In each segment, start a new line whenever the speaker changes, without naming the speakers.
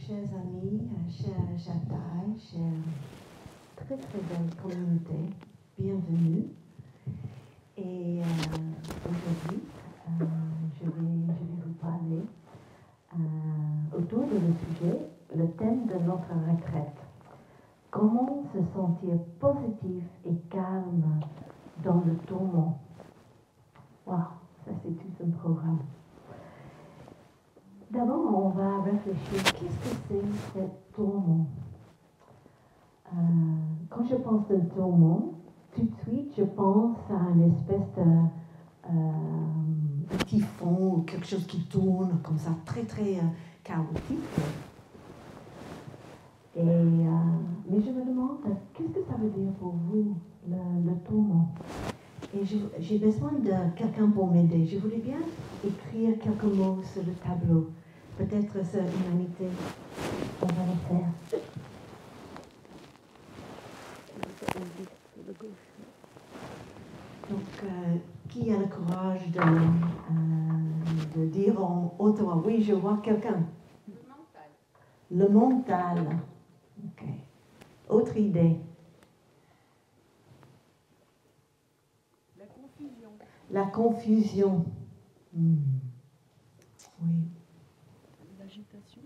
chers amis, chers Jataï, chère très très belle communauté, bienvenue. Et aujourd'hui, je vais vous parler autour de le sujet, le thème de notre retraite. Comment se sentir positif et calme dans le tourment. Waouh, ça c'est tout un programme. D'abord, on va réfléchir, qu'est-ce que c'est ce tourment? Quand je pense d'un tourment, tout de suite, je pense à une espèce de typhon ou quelque chose qui tourne comme ça, très très chaotique. Mais je me demande, qu'est-ce que ça veut dire pour vous, le tourment? Et j'ai besoin de quelqu'un pour m'aider. Je voulais bien écrire quelques mots sur le tableau. Peut-être sur l'humanité, on va le faire. Donc, qui a le courage de dire en haute voix? Oui, je vois quelqu'un. Le mental. Ok. Autre idée. La confusion. Oui.
L'agitation.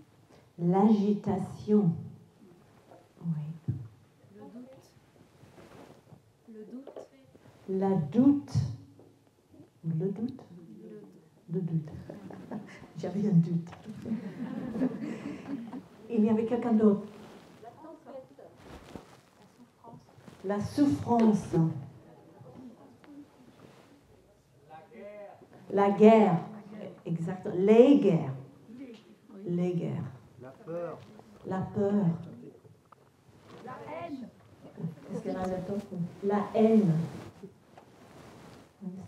L'agitation. Oui.
Le doute.
La doute. Le doute. Le doute. J'avais un doute. Il y avait quelqu'un d'autre.
La tempête.
La souffrance. La guerre. Exactement. Les guerres. Les guerres.
La peur.
La peur.
La haine.
Qu'est-ce qu'elle a d'autre? La haine.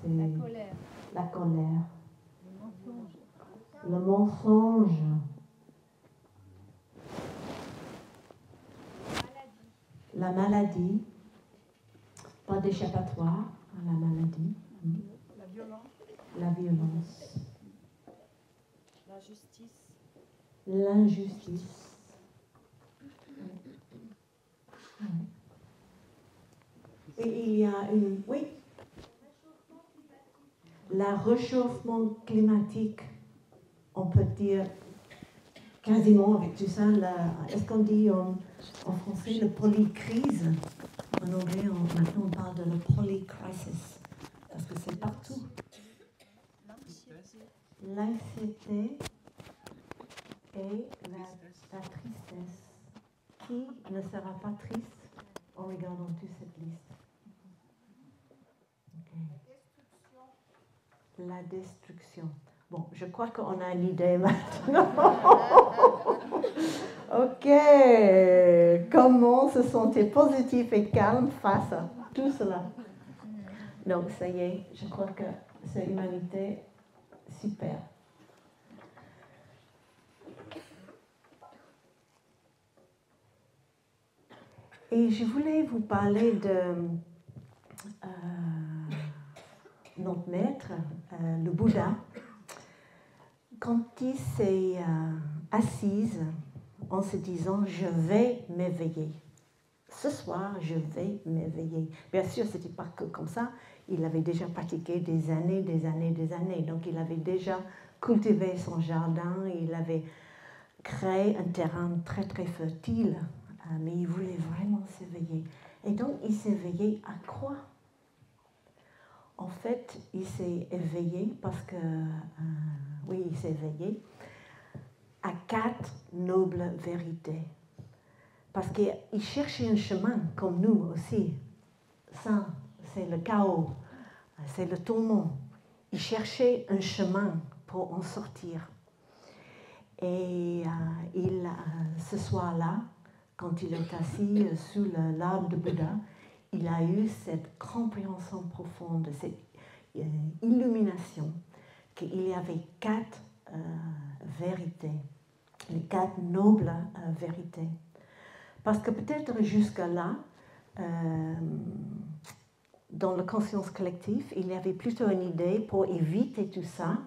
La colère.
La colère.
Le mensonge.
Le mensonge. La maladie. Pas d'échappatoire à la maladie.
La violence.
La violence.
La justice.
L'injustice. Et il y a une... Oui. Le réchauffement climatique, on peut dire quasiment avec tout ça, est-ce qu'on dit en français le polycrise? En anglais, maintenant on parle de la polycrisis, parce que c'est partout. L'anxiété et la tristesse. Qui ne sera pas triste en regardant toute cette liste? Okay. La destruction. Bon, je crois qu'on a une idée maintenant. Ok. Comment se sentir positif et calme face à tout cela? Donc, ça y est, je crois que c'est humanité super. Et je voulais vous parler de notre maître, le Bouddha, quand il s'est assise en se disant « je vais m'éveiller ». Ce soir, je vais m'éveiller. Bien sûr, ce n'était pas que comme ça. Il avait déjà pratiqué des années. Donc, il avait déjà cultivé son jardin. Il avait créé un terrain très, très fertile. Mais il voulait vraiment s'éveiller. Et donc, il s'est éveillé à quoi? En fait, il s'est éveillé parce que... oui, il s'est éveillé à 4 nobles vérités. Parce qu'il cherchait un chemin, comme nous aussi. Ça, c'est le chaos, c'est le tourment. Il cherchait un chemin pour en sortir. Et ce soir-là, quand il est assis sous l'arbre de Bouddha, il a eu cette compréhension profonde, cette illumination, qu'il y avait 4 vérités, les 4 nobles vérités. Parce que peut-être jusque-là, dans la conscience collective, il y avait plutôt une idée pour éviter tout ça.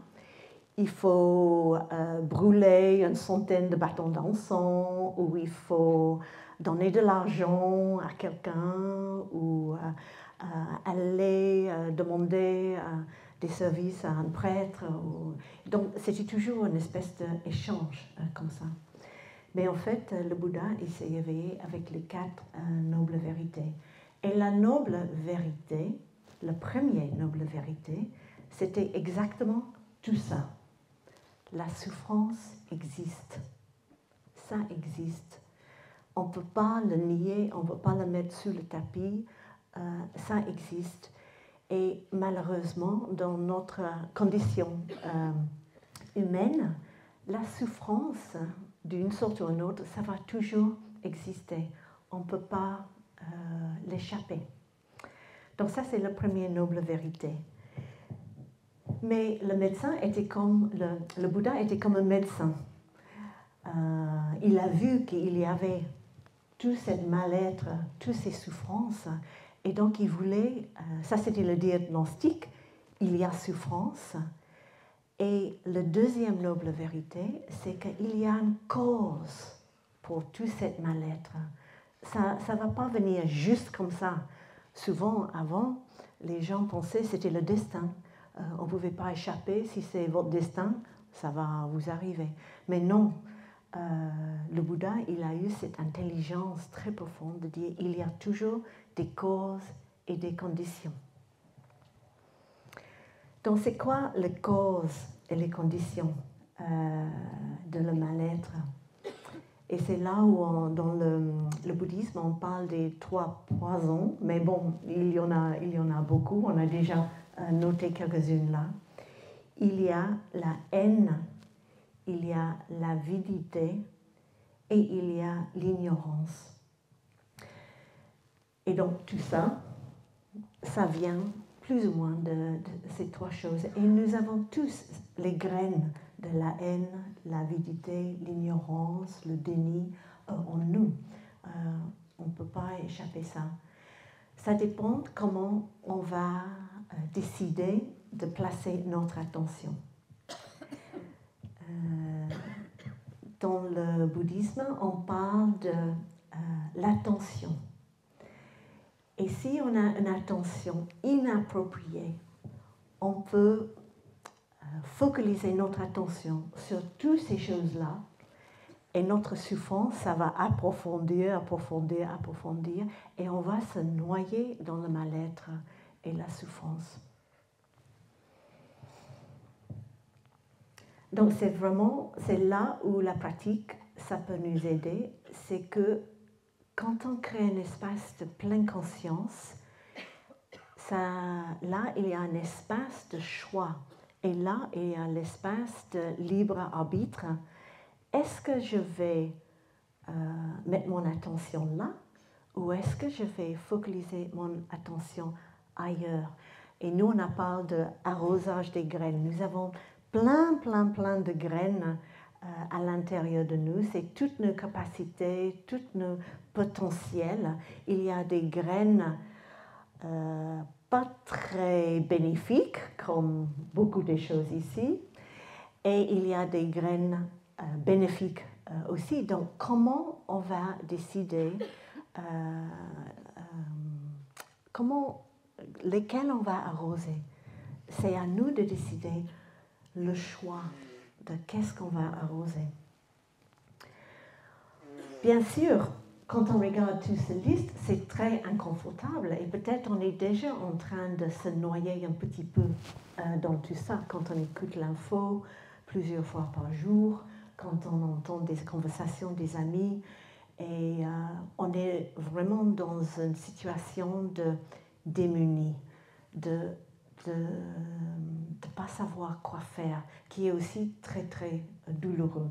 il faut brûler une centaine de bâtons d'encens, ou il faut donner de l'argent à quelqu'un, ou aller demander des services à un prêtre. Donc c'était toujours une espèce d'échange comme ça. Mais en fait, le Bouddha, il s'est éveillé avec les 4 nobles vérités. Et la noble vérité, la première noble vérité, c'était exactement tout ça. La souffrance existe. Ça existe. On ne peut pas le nier, on ne peut pas le mettre sous le tapis. Ça existe. Et malheureusement, dans notre condition humaine, la souffrance, d'une sorte ou d'une autre, ça va toujours exister. On ne peut pas l'échapper. Donc ça, c'est la première noble vérité. Mais le médecin était comme, le Bouddha était comme un médecin. Il a vu qu'il y avait tout ce mal-être, toutes ces souffrances, et donc il voulait, ça c'était le diagnostic, il y a souffrance. Et la deuxième noble vérité, c'est qu'il y a une cause pour tout ce mal-être. Ça ne va pas venir juste comme ça. Souvent, avant, les gens pensaient que c'était le destin. On ne pouvait pas échapper. Si c'est votre destin, ça va vous arriver. Mais non, le Bouddha, il a eu cette intelligence très profonde de dire qu'il y a toujours des causes et des conditions. Donc, c'est quoi les causes et les conditions de le mal-être? Et c'est là où, dans le bouddhisme, on parle des 3 poisons, mais bon, il y en a beaucoup, on a déjà noté quelques-unes là. Il y a la haine, il y a l'avidité et il y a l'ignorance. Et donc, tout ça, ça vient plus ou moins de ces 3 choses. Et nous avons tous les graines de la haine, l'avidité, l'ignorance, le déni en nous. On ne peut pas échapper à ça. Ça dépend comment on va décider de placer notre attention. Dans le bouddhisme, on parle de l'attention. Et si on a une attention inappropriée, on peut focaliser notre attention sur toutes ces choses-là et notre souffrance, ça va approfondir, et on va se noyer dans le mal-être et la souffrance. Donc c'est là où la pratique, ça peut nous aider, c'est que quand on crée un espace de pleine conscience, là, il y a un espace de choix. Et là, il y a l'espace de libre arbitre. Est-ce que je vais mettre mon attention là ou est-ce que je vais focaliser mon attention ailleurs? Et nous, on parle d'arrosage des graines. Nous avons plein de graines à l'intérieur de nous. C'est toutes nos capacités, tous nos potentiels. Il y a des graines pas très bénéfiques, comme beaucoup de choses ici, et il y a des graines bénéfiques aussi. Donc, comment on va décider lesquelles on va arroser? C'est à nous de décider le choix de qu'est-ce qu'on va arroser. Bien sûr, quand on regarde toute cette liste, c'est très inconfortable et peut-être on est déjà en train de se noyer un petit peu dans tout ça quand on écoute l'info plusieurs fois par jour, quand on entend des conversations des amis et on est vraiment dans une situation de démuni, de ne pas savoir quoi faire, qui est aussi très douloureux.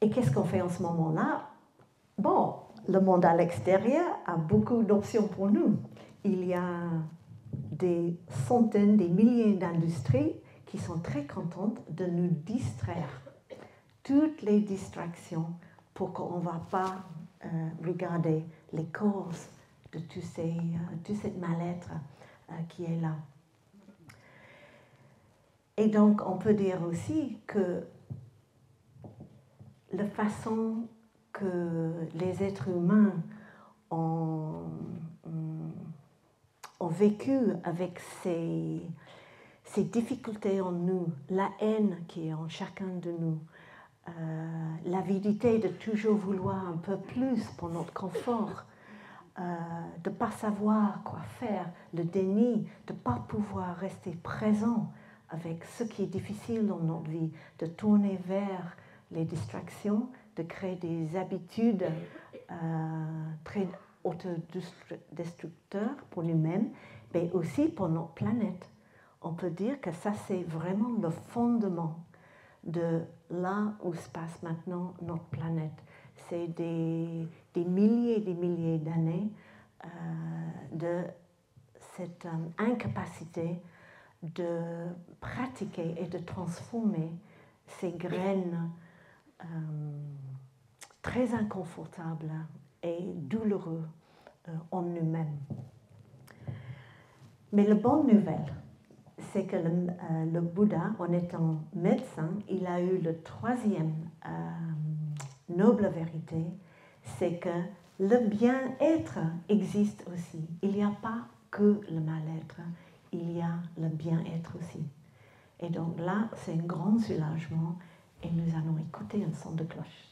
Et qu'est-ce qu'on fait en ce moment-là? Bon, le monde à l'extérieur a beaucoup d'options pour nous. Il y a des centaines, des milliers d'industries qui sont très contentes de nous distraire. Toutes les distractions pour qu'on ne va pas regarder les causes de tout ce mal-être qui est là. Et donc, on peut dire aussi que la façon que les êtres humains ont vécu avec ces difficultés en nous, la haine qui est en chacun de nous, l'avidité de toujours vouloir un peu plus pour notre confort, de ne pas savoir quoi faire, le déni, de ne pas pouvoir rester présent avec ce qui est difficile dans notre vie, de tourner vers les distractions, de créer des habitudes très autodestructeurs pour nous-mêmes, mais aussi pour notre planète. On peut dire que ça, c'est vraiment le fondement de là où se passe maintenant notre planète. C'est des milliers et des milliers d'années de cette incapacité de pratiquer et de transformer ces graines très inconfortables et douloureux en nous-mêmes. Mais la bonne nouvelle, c'est que le Bouddha, en étant médecin, il a eu le troisième noble vérité, c'est que le bien-être existe aussi. Il n'y a pas que le mal-être, il y a le bien-être aussi. Et donc là, c'est un grand soulagement et nous allons écouter un son de cloche.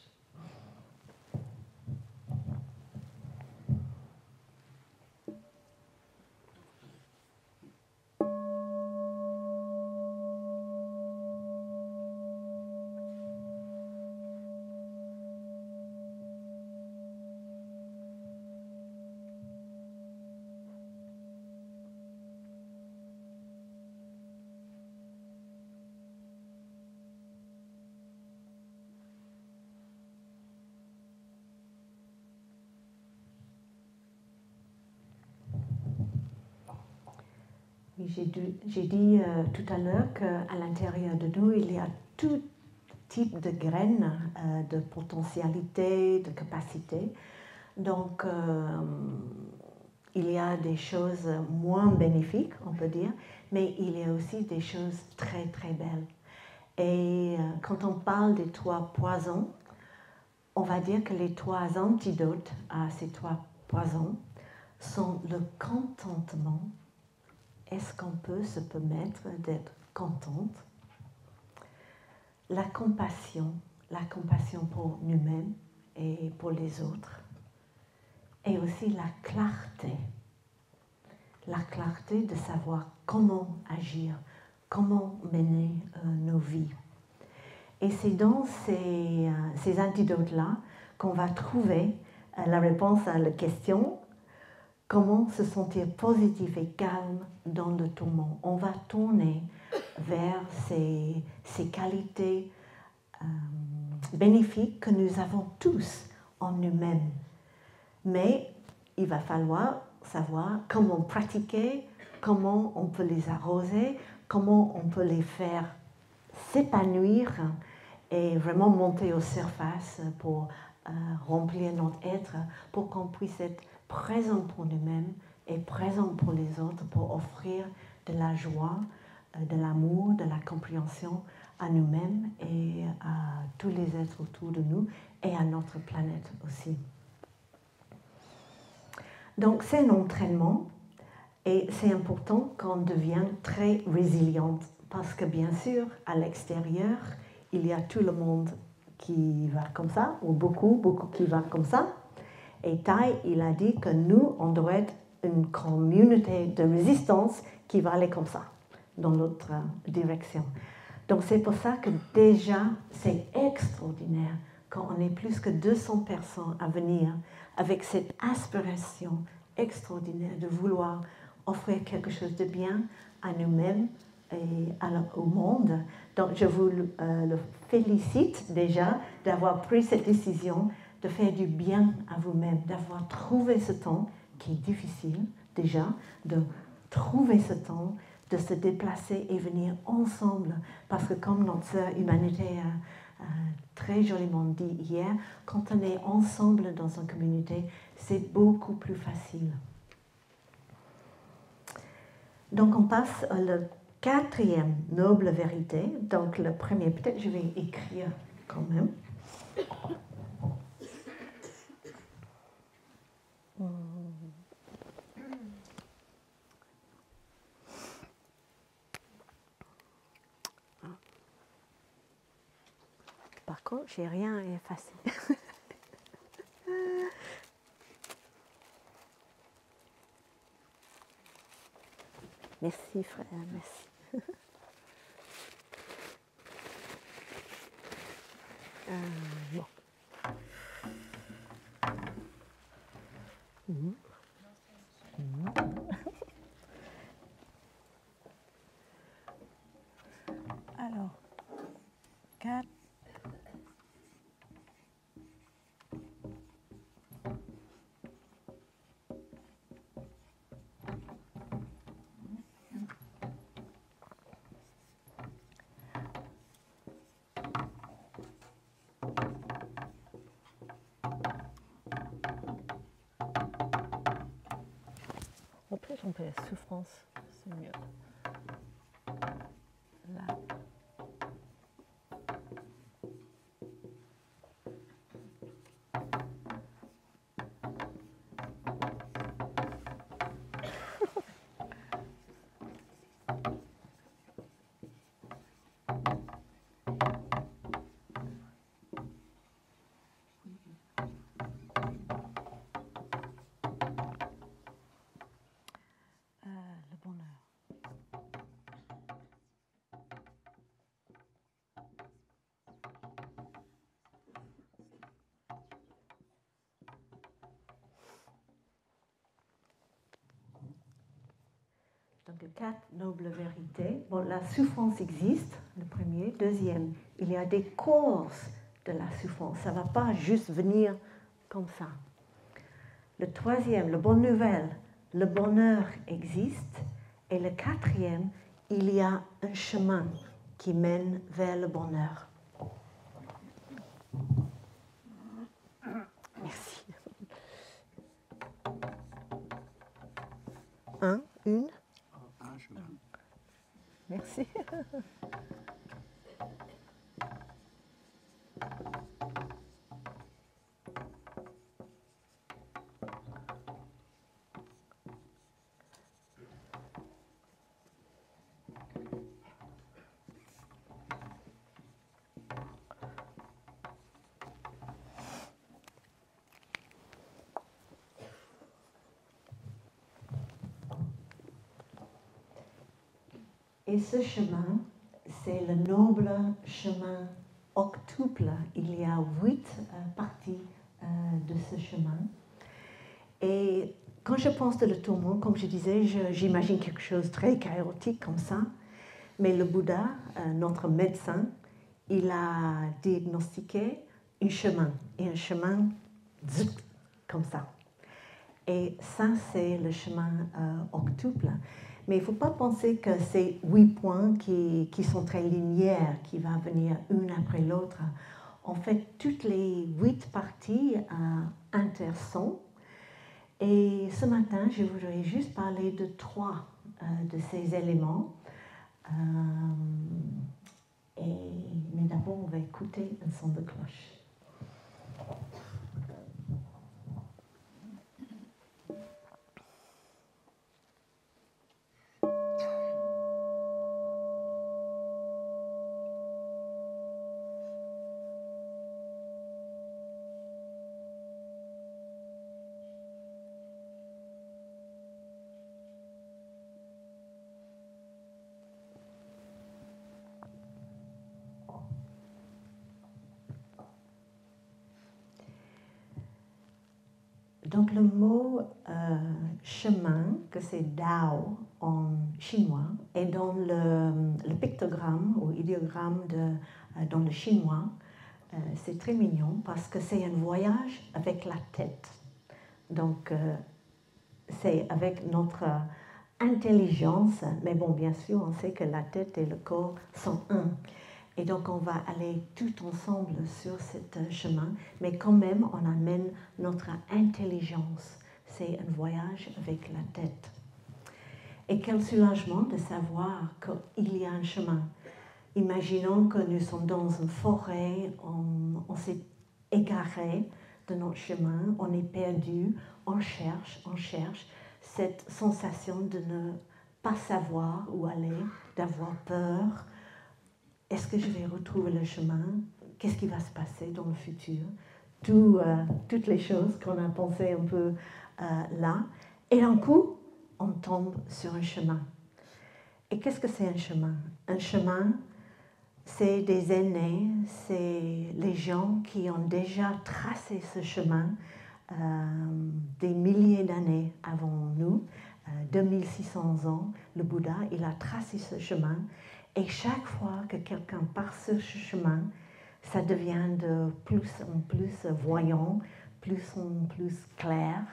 J'ai dit tout à l'heure qu'à l'intérieur de nous, il y a tout type de graines, de potentialité, de capacité. Donc, il y a des choses moins bénéfiques, on peut dire, mais il y a aussi des choses très, très belles. Et quand on parle des trois poisons, on va dire que les trois antidotes à ces trois poisons sont le contentement. Est-ce qu'on peut se permettre d'être contente? La compassion pour nous-mêmes et pour les autres. Et aussi la clarté de savoir comment agir, comment mener nos vies. Et c'est dans ces antidotes-là qu'on va trouver la réponse à la question comment se sentir positif et calme dans le tourment. On va tourner vers ces qualités bénéfiques que nous avons tous en nous-mêmes. Mais il va falloir savoir comment pratiquer, comment on peut les arroser, comment on peut les faire s'épanouir et vraiment monter aux surfaces pour remplir notre être, pour qu'on puisse être présent pour nous-mêmes et présent pour les autres, pour offrir de la joie, de l'amour, de la compréhension à nous-mêmes et à tous les êtres autour de nous et à notre planète aussi. Donc c'est un entraînement et c'est important qu'on devienne très résiliente parce que bien sûr, à l'extérieur, il y a tout le monde qui va comme ça, ou beaucoup qui va comme ça. Et Tai, il a dit que nous, on doit être une communauté de résistance qui va aller comme ça, dans l'autre direction. Donc c'est pour ça que déjà, c'est extraordinaire quand on est plus que 200 personnes à venir avec cette aspiration extraordinaire de vouloir offrir quelque chose de bien à nous-mêmes et au monde. Donc je vous le félicite déjà d'avoir pris cette décision de faire du bien à vous-même, d'avoir trouvé ce temps qui est difficile déjà, de trouver ce temps, de se déplacer et venir ensemble. Parce que comme notre sœur Humanité a très joliment dit hier, quand on est ensemble dans une communauté, c'est beaucoup plus facile. Donc on passe quatrième noble vérité, donc le premier, peut-être je vais écrire quand même. Par contre, j'ai rien à effacer. Merci frère, merci. Bon. Alors, 4. En plus, on peut la souffrance, c'est mieux. Là. Le bonheur. Donc, 4 nobles vérités. Bon, la souffrance existe, le premier. Deuxième, il y a des causes de la souffrance. Ça ne va pas juste venir comme ça. Le troisième, la bonne nouvelle, le bonheur existe. Et le quatrième, il y a un chemin qui mène vers le bonheur. Merci. Une. Merci. Et ce chemin, c'est le noble chemin octuple. Il y a 8 parties de ce chemin. Et quand je pense de le tourment, comme je disais, j'imagine quelque chose de très chaotique comme ça. Mais le Bouddha, notre médecin, il a diagnostiqué un chemin. Et un chemin comme ça. Et ça, c'est le chemin octuple. Mais il ne faut pas penser que c'est 8 points qui sont très linéaires, qui vont venir une après l'autre. En fait, toutes les 8 parties intersont. Et ce matin, je voudrais juste parler de 3 de ces éléments. Mais d'abord, on va écouter un son de cloche. Donc le mot chemin, que c'est Dao en chinois, est dans le pictogramme ou idéogramme dans le chinois. C'est très mignon parce que c'est un voyage avec la tête. Donc c'est avec notre intelligence, mais bon, bien sûr, on sait que la tête et le corps sont un. Et donc, on va aller tout ensemble sur ce chemin, mais quand même, on amène notre intelligence. C'est un voyage avec la tête. Et quel soulagement de savoir qu'il y a un chemin. Imaginons que nous sommes dans une forêt, on s'est égaré de notre chemin, on est perdu, on cherche. Cette sensation de ne pas savoir où aller, d'avoir peur. Est-ce que je vais retrouver le chemin? Qu'est-ce qui va se passer dans le futur? Toutes les choses qu'on a pensées un peu là. Et d'un coup, on tombe sur un chemin. Et qu'est-ce que c'est un chemin? Un chemin, c'est des aînés, c'est les gens qui ont déjà tracé ce chemin des milliers d'années avant nous, 2600 ans. Le Bouddha, il a tracé ce chemin. Et chaque fois que quelqu'un part sur ce chemin, ça devient de plus en plus voyant, plus en plus clair.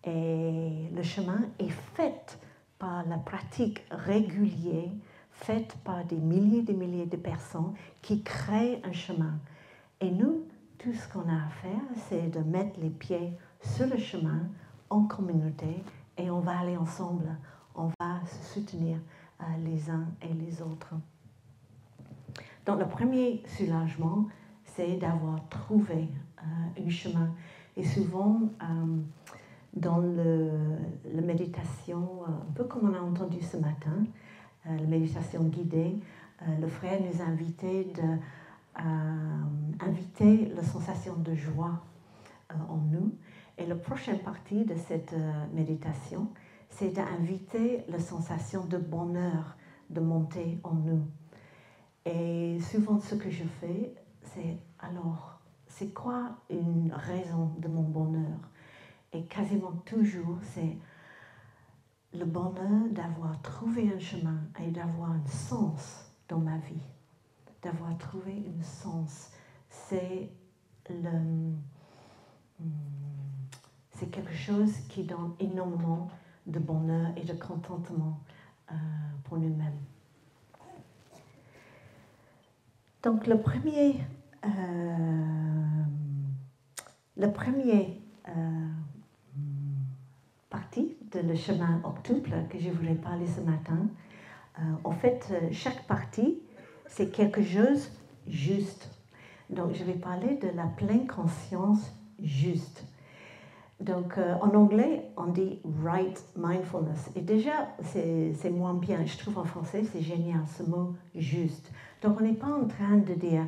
Et le chemin est fait par la pratique régulière, faite par des milliers de personnes qui créent un chemin. Et nous, tout ce qu'on a à faire, c'est de mettre les pieds sur le chemin en communauté et on va aller ensemble, on va se soutenir les uns et les autres. Donc le premier soulagement, c'est d'avoir trouvé un chemin. Et souvent, dans la méditation, un peu comme on a entendu ce matin, la méditation guidée, le frère nous a invités inviter la sensation de joie en nous. Et la prochaine partie de cette méditation, c'est d'inviter la sensation de bonheur de monter en nous. Et souvent, ce que je fais, c'est alors, c'est quoi une raison de mon bonheur? Et quasiment toujours, c'est le bonheur d'avoir trouvé un chemin et d'avoir un sens dans ma vie. D'avoir trouvé un sens. C'est quelque chose qui donne énormément de bonheur et de contentement pour nous-mêmes. Donc le premier partie de le chemin octuple que je voulais parler ce matin, en fait, chaque partie, c'est quelque chose juste. Donc, je vais parler de la pleine conscience juste. Donc, en anglais, on dit right mindfulness. Et déjà, c'est moins bien. Je trouve en français, c'est génial, ce mot juste. Donc, on n'est pas en train de dire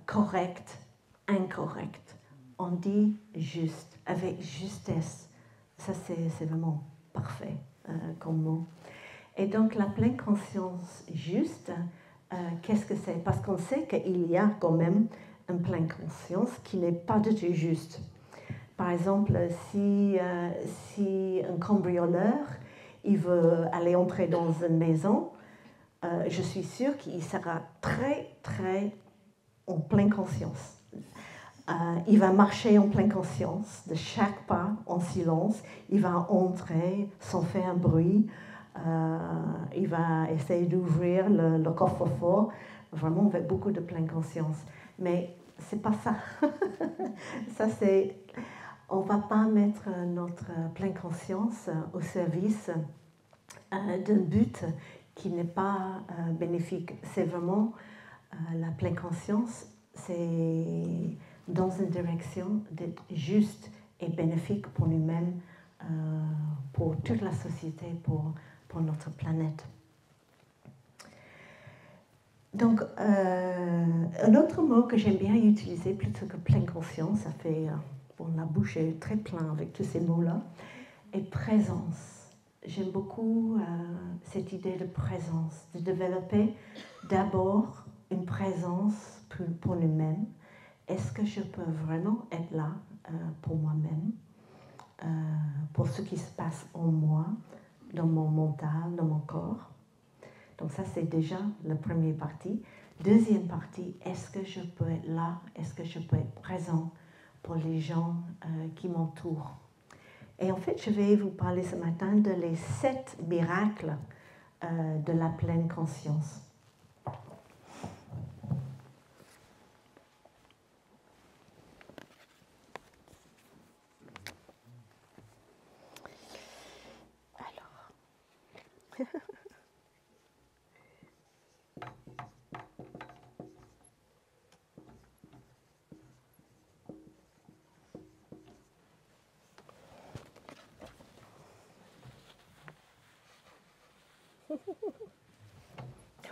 correct, incorrect. On dit juste, avec justesse. Ça, c'est vraiment parfait comme mot. Et donc, la pleine conscience juste, qu'est-ce que c'est? Parce qu'on sait qu'il y a quand même une pleine conscience qui n'est pas du tout juste. Par exemple, si un cambrioleur il veut aller entrer dans une maison, je suis sûre qu'il sera très, très en pleine conscience. Il va marcher en pleine conscience, de chaque pas en silence. Il va entrer sans faire un bruit. Il va essayer d'ouvrir le coffre-fort, vraiment avec beaucoup de pleine conscience. Mais c'est pas ça. Ça, c'est... On ne va pas mettre notre pleine conscience au service d'un but qui n'est pas bénéfique. C'est vraiment la pleine conscience, c'est dans une direction d'être juste et bénéfique pour nous-mêmes, pour toute la société, pour notre planète. Donc, un autre mot que j'aime bien utiliser plutôt que pleine conscience, ça fait... Bon, la bouche est très pleine avec tous ces mots-là, et présence. J'aime beaucoup cette idée de présence, de développer d'abord une présence pour nous-mêmes. Est-ce que je peux vraiment être là pour moi-même, pour ce qui se passe en moi, dans mon mental, dans mon corps? Donc ça, c'est déjà la première partie. Deuxième partie, est-ce que je peux être là? Est-ce que je peux être présent pour les gens qui m'entourent? Et en fait, je vais vous parler ce matin de les 7 miracles de la pleine conscience. Alors,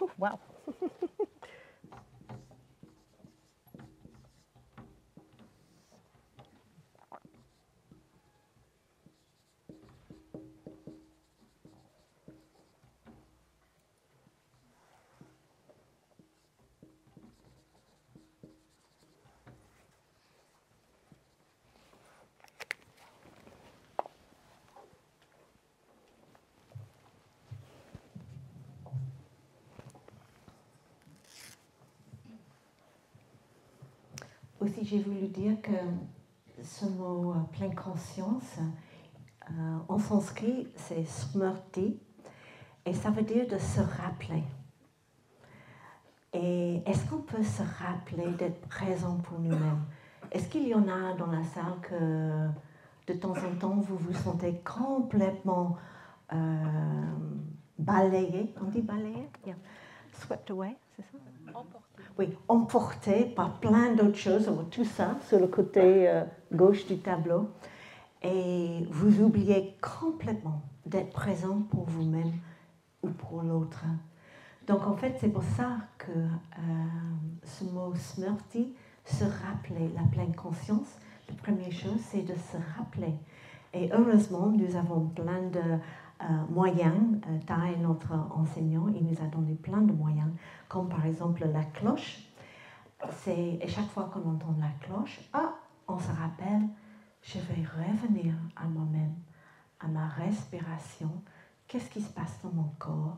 Oh, wow.
Aussi, j'ai voulu dire que ce mot pleine conscience, en sanskrit, c'est smrti, et ça veut dire de se rappeler. Et est-ce qu'on peut se rappeler d'être présent pour nous-mêmes? Est-ce qu'il y en a dans la salle que de temps en temps vous vous sentez complètement balayé? On dit balayé? Yeah. Swept away, c'est ça?
Emporté.
Oui, emporté par plein d'autres choses, tout ça sur le côté gauche du tableau, et vous oubliez complètement d'être présent pour vous-même ou pour l'autre. Donc en fait, c'est pour ça que ce mot smrti, se rappeler, la pleine conscience, la première chose, c'est de se rappeler. Et heureusement, nous avons plein de moyens. Tai, notre enseignant, il nous a donné plein de moyens, comme par exemple la cloche. Et chaque fois qu'on entend la cloche, on se rappelle, je vais revenir à moi-même, à ma respiration. Qu'est-ce qui se passe dans mon corps?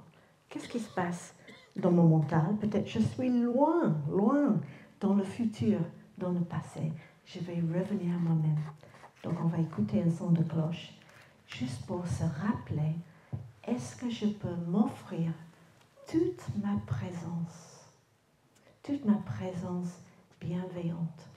Qu'est-ce qui se passe dans mon mental? Peut-être je suis loin, loin, dans le futur, dans le passé. Je vais revenir à moi-même. Donc on va écouter un son de cloche, juste pour se rappeler, est-ce que je peux m'offrir toute ma présence bienveillante?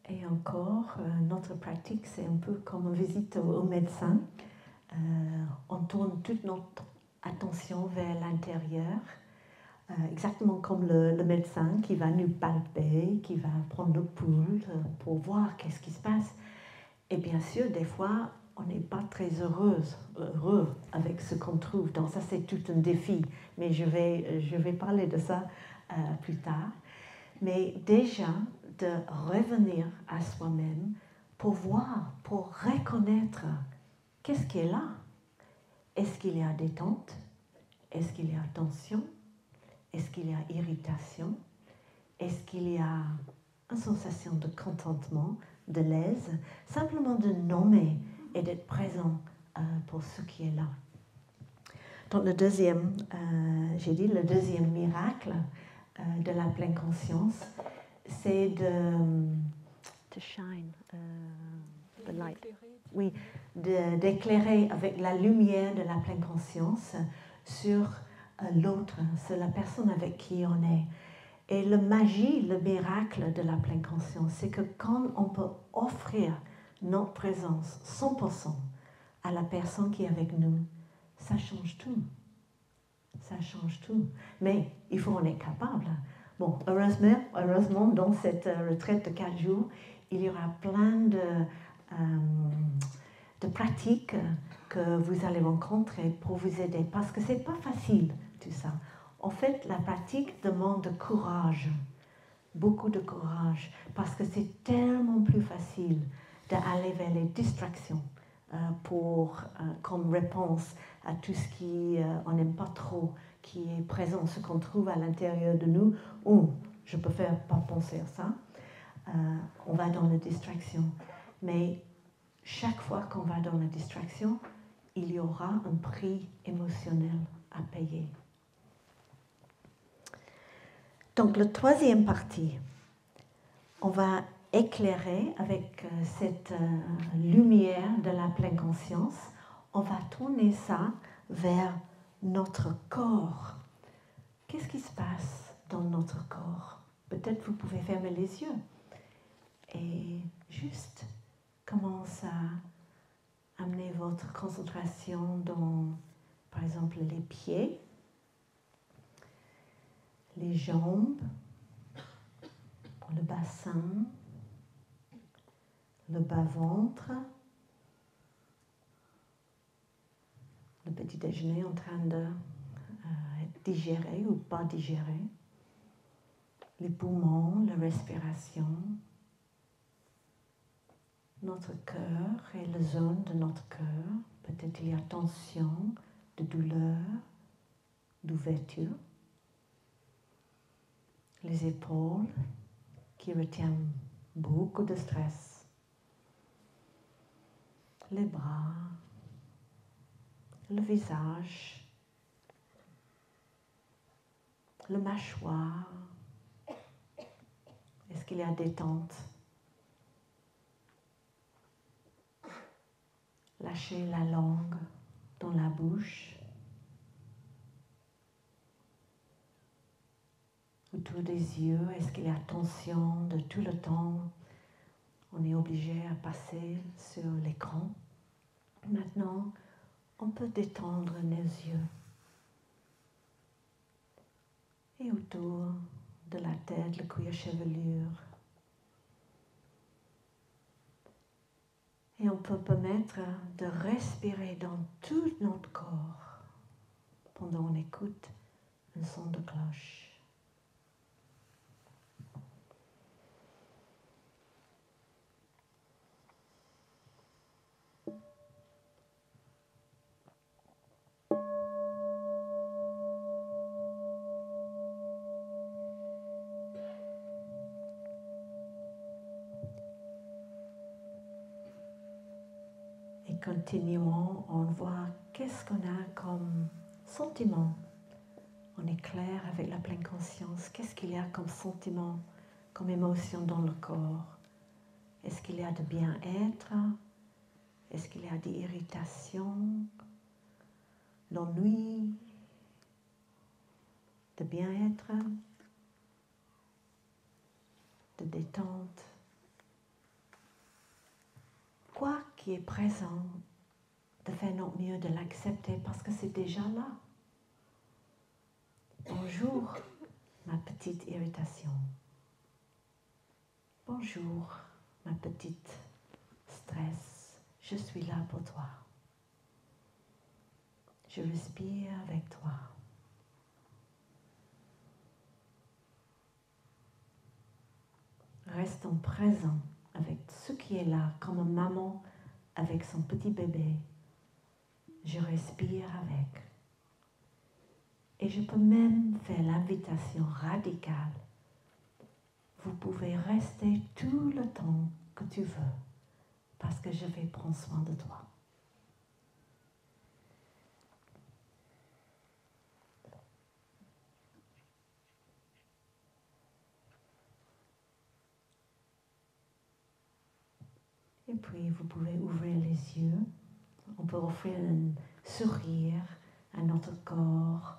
Et encore, notre pratique, c'est un peu comme une visite au médecin. On tourne toute notre attention vers l'intérieur, exactement comme le médecin qui va nous palper, qui va prendre le pouls pour voir qu'est-ce qui se passe. Et bien sûr, des fois, on n'est pas très heureux avec ce qu'on trouve. Donc ça, c'est tout un défi. Mais je vais parler de ça plus tard. Mais déjà, de revenir à soi-même pour voir, pour reconnaître qu'est-ce qui est là. Est-ce qu'il y a détente? Est-ce qu'il y a tension? Est-ce qu'il y a irritation? Est-ce qu'il y a une sensation de contentement, de l'aise? Simplement de nommer et d'être présent pour ce qui est là. Donc le deuxième miracle de la pleine conscience, c'est de shine the light. Oui, d'éclairer avec la lumière de la pleine conscience sur l'autre, sur la personne avec qui on est. Et le magie, le miracle de la pleine conscience, c'est que quand on peut offrir notre présence 100% à la personne qui est avec nous, ça change tout. Ça change tout. Mais il faut en être capable. Bon, heureusement, dans cette retraite de 4 jours, il y aura plein de pratiques que vous allez rencontrer pour vous aider. Parce que ce n'est pas facile, tout ça. En fait, la pratique demande courage, beaucoup de courage, parce que c'est tellement plus facile d'aller vers les distractions comme réponse à tout ce qui on n'aime pas trop, qui est présent, ce qu'on trouve à l'intérieur de nous. Oh, je préfère pas penser à ça. on va dans la distraction. Mais chaque fois qu'on va dans la distraction, il y aura un prix émotionnel à payer. Donc, la troisième partie, on va éclairer avec cette lumière de la pleine conscience, on va tourner ça vers notre corps. Qu'est-ce qui se passe dans notre corps? Peut-être vous pouvez fermer les yeux et juste commencer à amener votre concentration dans, par exemple, les pieds, les jambes, le bassin, le bas-ventre, le petit déjeuner en train de être digéré ou pas digéré, les poumons, la respiration, notre cœur et la zone de notre cœur. Peut-être il y a tension, de douleur, d'ouverture. Les épaules qui retiennent beaucoup de stress. Les bras, le visage, le mâchoire. Est-ce qu'il y a détente? Lâchez la langue dans la bouche. Autour des yeux, est-ce qu'il y a tension de tout le temps? On est obligé à passer sur l'écran. Maintenant, on peut détendre nos yeux. Et autour de la tête, le cuir chevelure. Et on peut permettre de respirer dans tout notre corps pendant qu'on écoute un son de cloche. Et continuons, on voit qu'est-ce qu'on a comme sentiment. On est clair avec la pleine conscience. Qu'est-ce qu'il y a comme sentiment, comme émotion dans le corps? Est-ce qu'il y a de bien-être? Est-ce qu'il y a d'irritation? L'ennui? De bien-être? De détente? Quoi qui est présent, de faire notre mieux de l'accepter parce que c'est déjà là. Bonjour, ma petite irritation. Bonjour, ma petite stress. Je suis là pour toi. Je respire avec toi. Restons présents avec ce qui est là, comme une maman avec son petit bébé. Je respire avec. Et je peux même faire l'invitation radicale. Vous pouvez rester tout le temps que tu veux, parce que je vais prendre soin de toi. Et puis, vous pouvez ouvrir les yeux. On peut offrir un sourire à notre corps,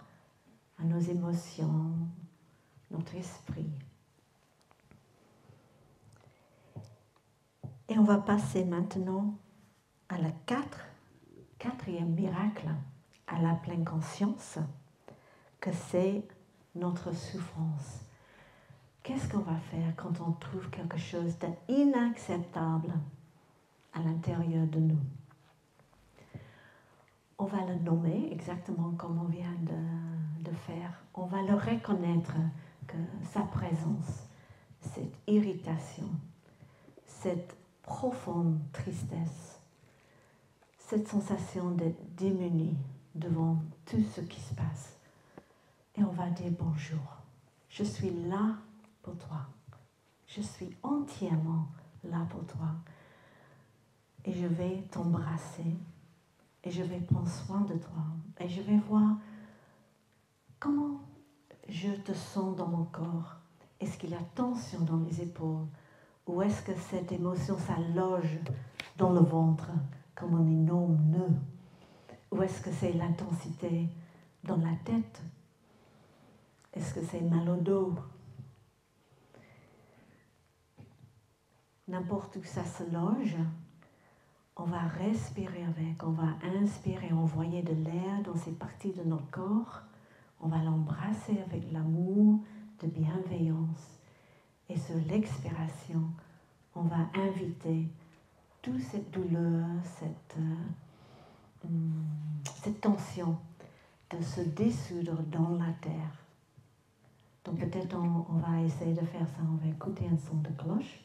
à nos émotions, notre esprit. Et on va passer maintenant à la quatrième miracle, à la pleine conscience, que c'est notre souffrance. Qu'est-ce qu'on va faire quand on trouve quelque chose d'inacceptable à l'intérieur de nous? On va le nommer exactement comme on vient de faire. On va le reconnaître, que sa présence, cette irritation, cette profonde tristesse, cette sensation d'être démuni devant tout ce qui se passe. Et on va dire bonjour. Je suis là pour toi. Je suis entièrement là pour toi. Et je vais t'embrasser. Et je vais prendre soin de toi. Et je vais voir comment je te sens dans mon corps. Est-ce qu'il y a tension dans les épaules? Ou est-ce que cette émotion s'alloge dans le ventre comme un énorme nœud? Ou est-ce que c'est l'intensité dans la tête? Est-ce que c'est mal au dos? N'importe où ça se loge, on va respirer avec, on va inspirer, envoyer de l'air dans ces parties de notre corps, on va l'embrasser avec l'amour, de bienveillance. Et sur l'expiration, on va inviter toute cette douleur, cette tension de se dissoudre dans la terre. Donc peut-être on va essayer de faire ça, on va écouter un son de cloche.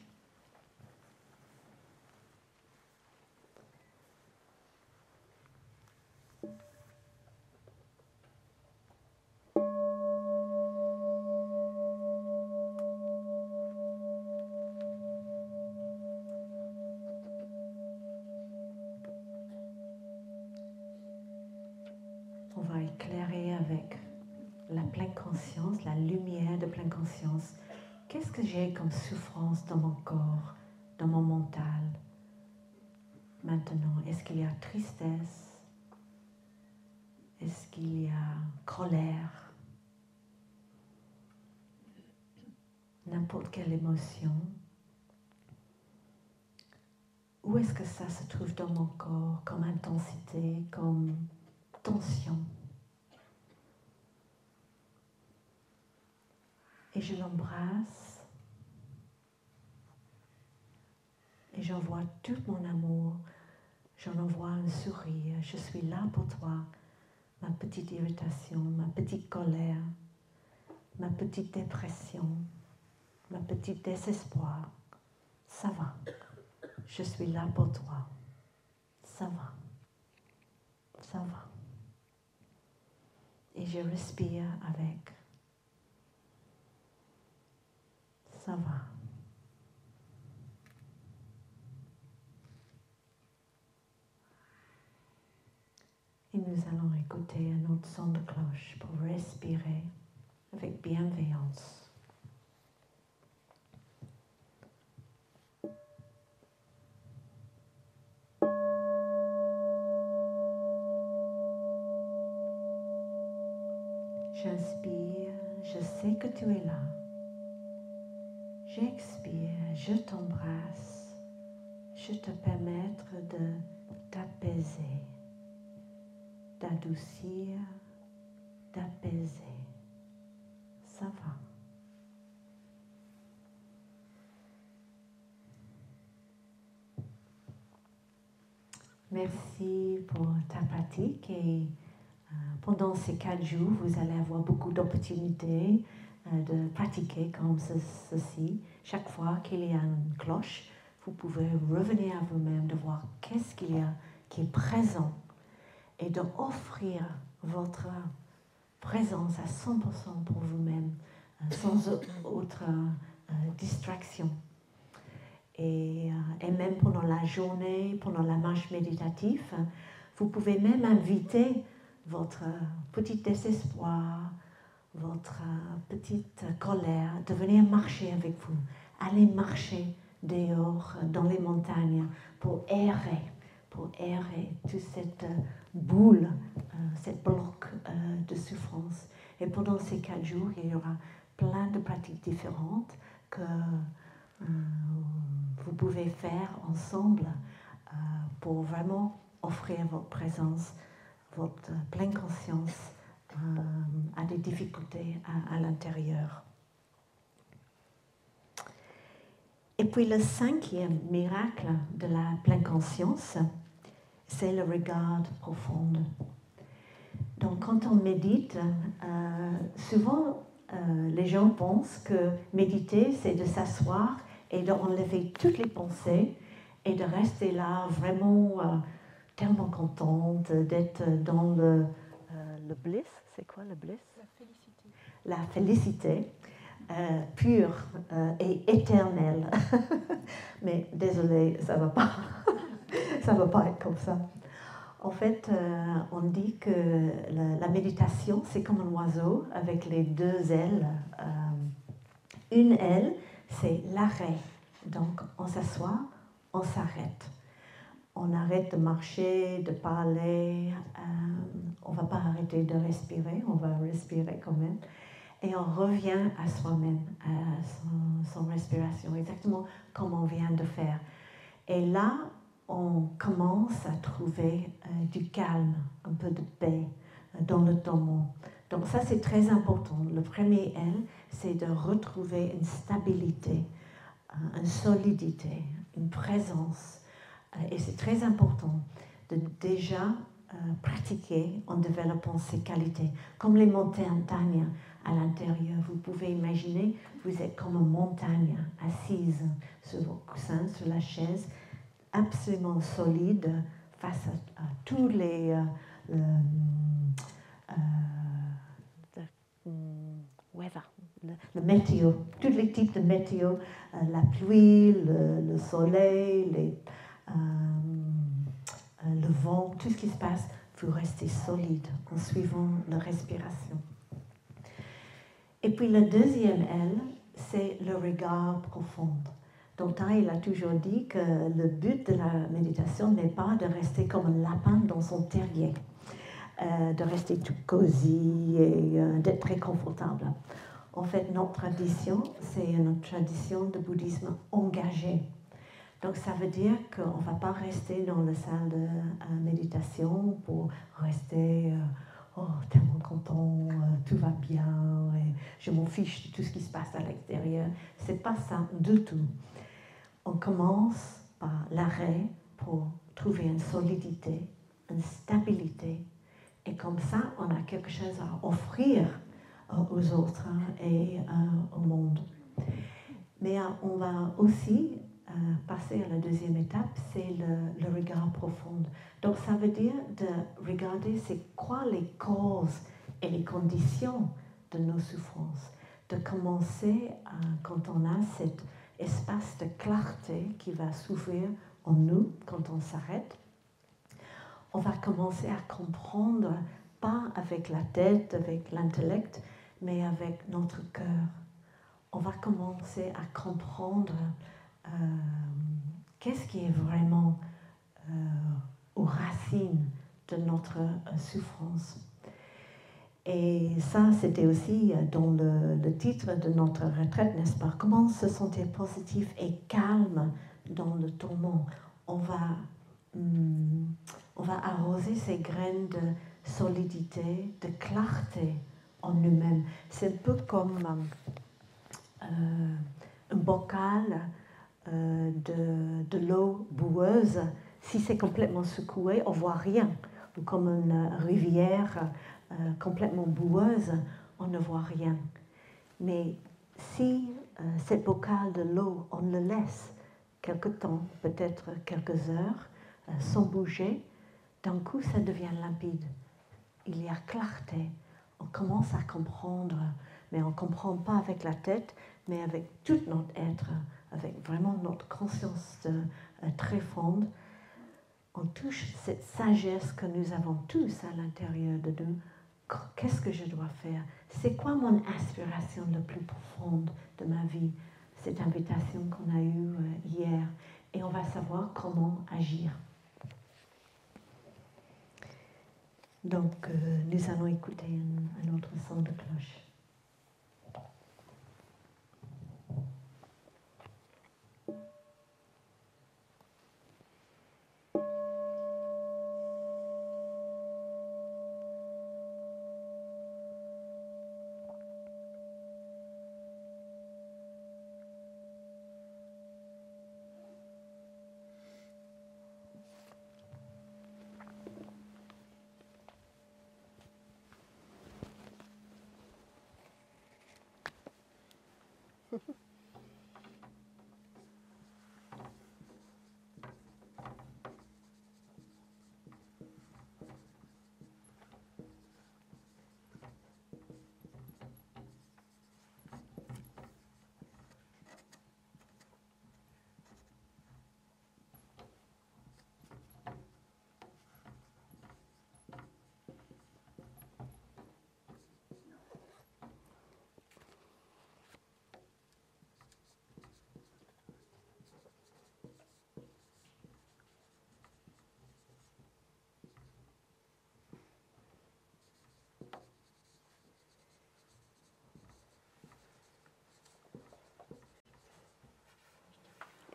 On va éclairer avec la pleine conscience, la lumière de pleine conscience. Qu'est-ce que j'ai comme souffrance dans mon corps, dans mon mental? Maintenant, est-ce qu'il y a tristesse? Est-ce qu'il y a colère? N'importe quelle émotion. Où est-ce que ça se trouve dans mon corps comme intensité, comme tension? Et je l'embrasse et j'envoie tout mon amour, j'en envoie un sourire, je suis là pour toi, ma petite irritation, ma petite colère, ma petite dépression, ma petite désespoir, ça va, je suis là pour toi, ça va, ça va. Et je respire avec, ça va. Et nous allons écouter un autre son de cloche pour respirer avec bienveillance. J'inspire, je sais que tu es là. J'expire, je t'embrasse. Je te permettre de t'apaiser, d'adoucir, d'apaiser. Ça va. Merci pour ta pratique et pendant ces 4 jours, vous allez avoir beaucoup d'opportunités de pratiquer comme ceci. Chaque fois qu'il y a une cloche, vous pouvez revenir à vous-même, de voir qu'est-ce qu'il y a qui est présent et d'offrir votre présence à 100% pour vous-même, sans autre distraction. Et même pendant la journée, pendant la marche méditative, vous pouvez même inviter votre petit désespoir, votre petite colère, de venir marcher avec vous. Allez marcher dehors dans les montagnes pour aérer toute cette boule, cette bloc de souffrance. Et pendant ces 4 jours, il y aura plein de pratiques différentes que vous pouvez faire ensemble pour vraiment offrir votre présence, votre pleine conscience à des difficultés à l'intérieur. Et puis le 5e miracle de la pleine conscience, c'est le regard profond. Donc quand on médite, souvent les gens pensent que méditer, c'est de s'asseoir et d'enlever toutes les pensées et de rester là vraiment tellement contente d'être dans le bliss. C'est quoi le bliss?
La félicité.
La félicité. pur et éternel. Mais désolé, ça va pas. Ça va pas être comme ça. En fait, on dit que la méditation, c'est comme un oiseau avec les deux ailes. Une aile, c'est l'arrêt. Donc, on s'assoit, on s'arrête. On arrête de marcher, de parler. On ne va pas arrêter de respirer, on va respirer quand même. Et on revient à soi-même, à son respiration, exactement comme on vient de faire. Et là, on commence à trouver du calme, un peu de paix dans le moment. Donc ça, c'est très important. Le premier L, c'est de retrouver une stabilité, une solidité, une présence. Et c'est très important de déjà pratiquer en développant ces qualités. Comme les montagnes à l'intérieur, vous pouvez imaginer, vous êtes comme une montagne assise sur vos coussins, sur la chaise, absolument solide face à tous les weather, le météo, tous les types de météo, la pluie, le soleil, le vent, tout ce qui se passe, vous restez solide en suivant la respiration. Et puis le deuxième L, c'est le regard profond. Donc, il a toujours dit que le but de la méditation n'est pas de rester comme un lapin dans son terrier, de rester tout cosy et d'être très confortable. En fait, notre tradition, c'est une tradition de bouddhisme engagé. Donc, ça veut dire qu'on ne va pas rester dans la salle de méditation pour rester tellement content, tout va bien, et je m'en fiche de tout ce qui se passe à l'extérieur. Ce n'est pas ça du tout. On commence par l'arrêt pour trouver une solidité, une stabilité. Et comme ça, on a quelque chose à offrir aux autres et au monde. Mais on va aussi passer à la deuxième étape, c'est le regard profond. Donc ça veut dire de regarder c'est quoi les causes et les conditions de nos souffrances. De commencer, quand on a cet espace de clarté qui va s'ouvrir en nous quand on s'arrête, on va commencer à comprendre, pas avec la tête, avec l'intellect, mais avec notre cœur. On va commencer à comprendre qu'est-ce qui est vraiment aux racines de notre souffrance. Et ça, c'était aussi dans le titre de notre retraite, n'est-ce pas? Comment se sentir positif et calme dans le tourment. On va arroser ces graines de solidité, de clarté en nous-mêmes. C'est un peu comme un bocal de l'eau boueuse. Si c'est complètement secoué, on ne voit rien. Ou comme une rivière complètement boueuse, on ne voit rien. Mais si cette bocal de l'eau, on le laisse quelque temps, peut-être quelques heures, sans bouger, d'un coup ça devient limpide. Il y a clarté. On commence à comprendre, mais on ne comprend pas avec la tête, mais avec tout notre être, avec vraiment notre conscience très fonde. On touche cette sagesse que nous avons tous à l'intérieur de nous. Qu'est-ce que je dois faire? C'est quoi mon aspiration la plus profonde de ma vie? Cette invitation qu'on a eue hier. Et on va savoir comment agir. Donc, nous allons écouter un autre son de cloche.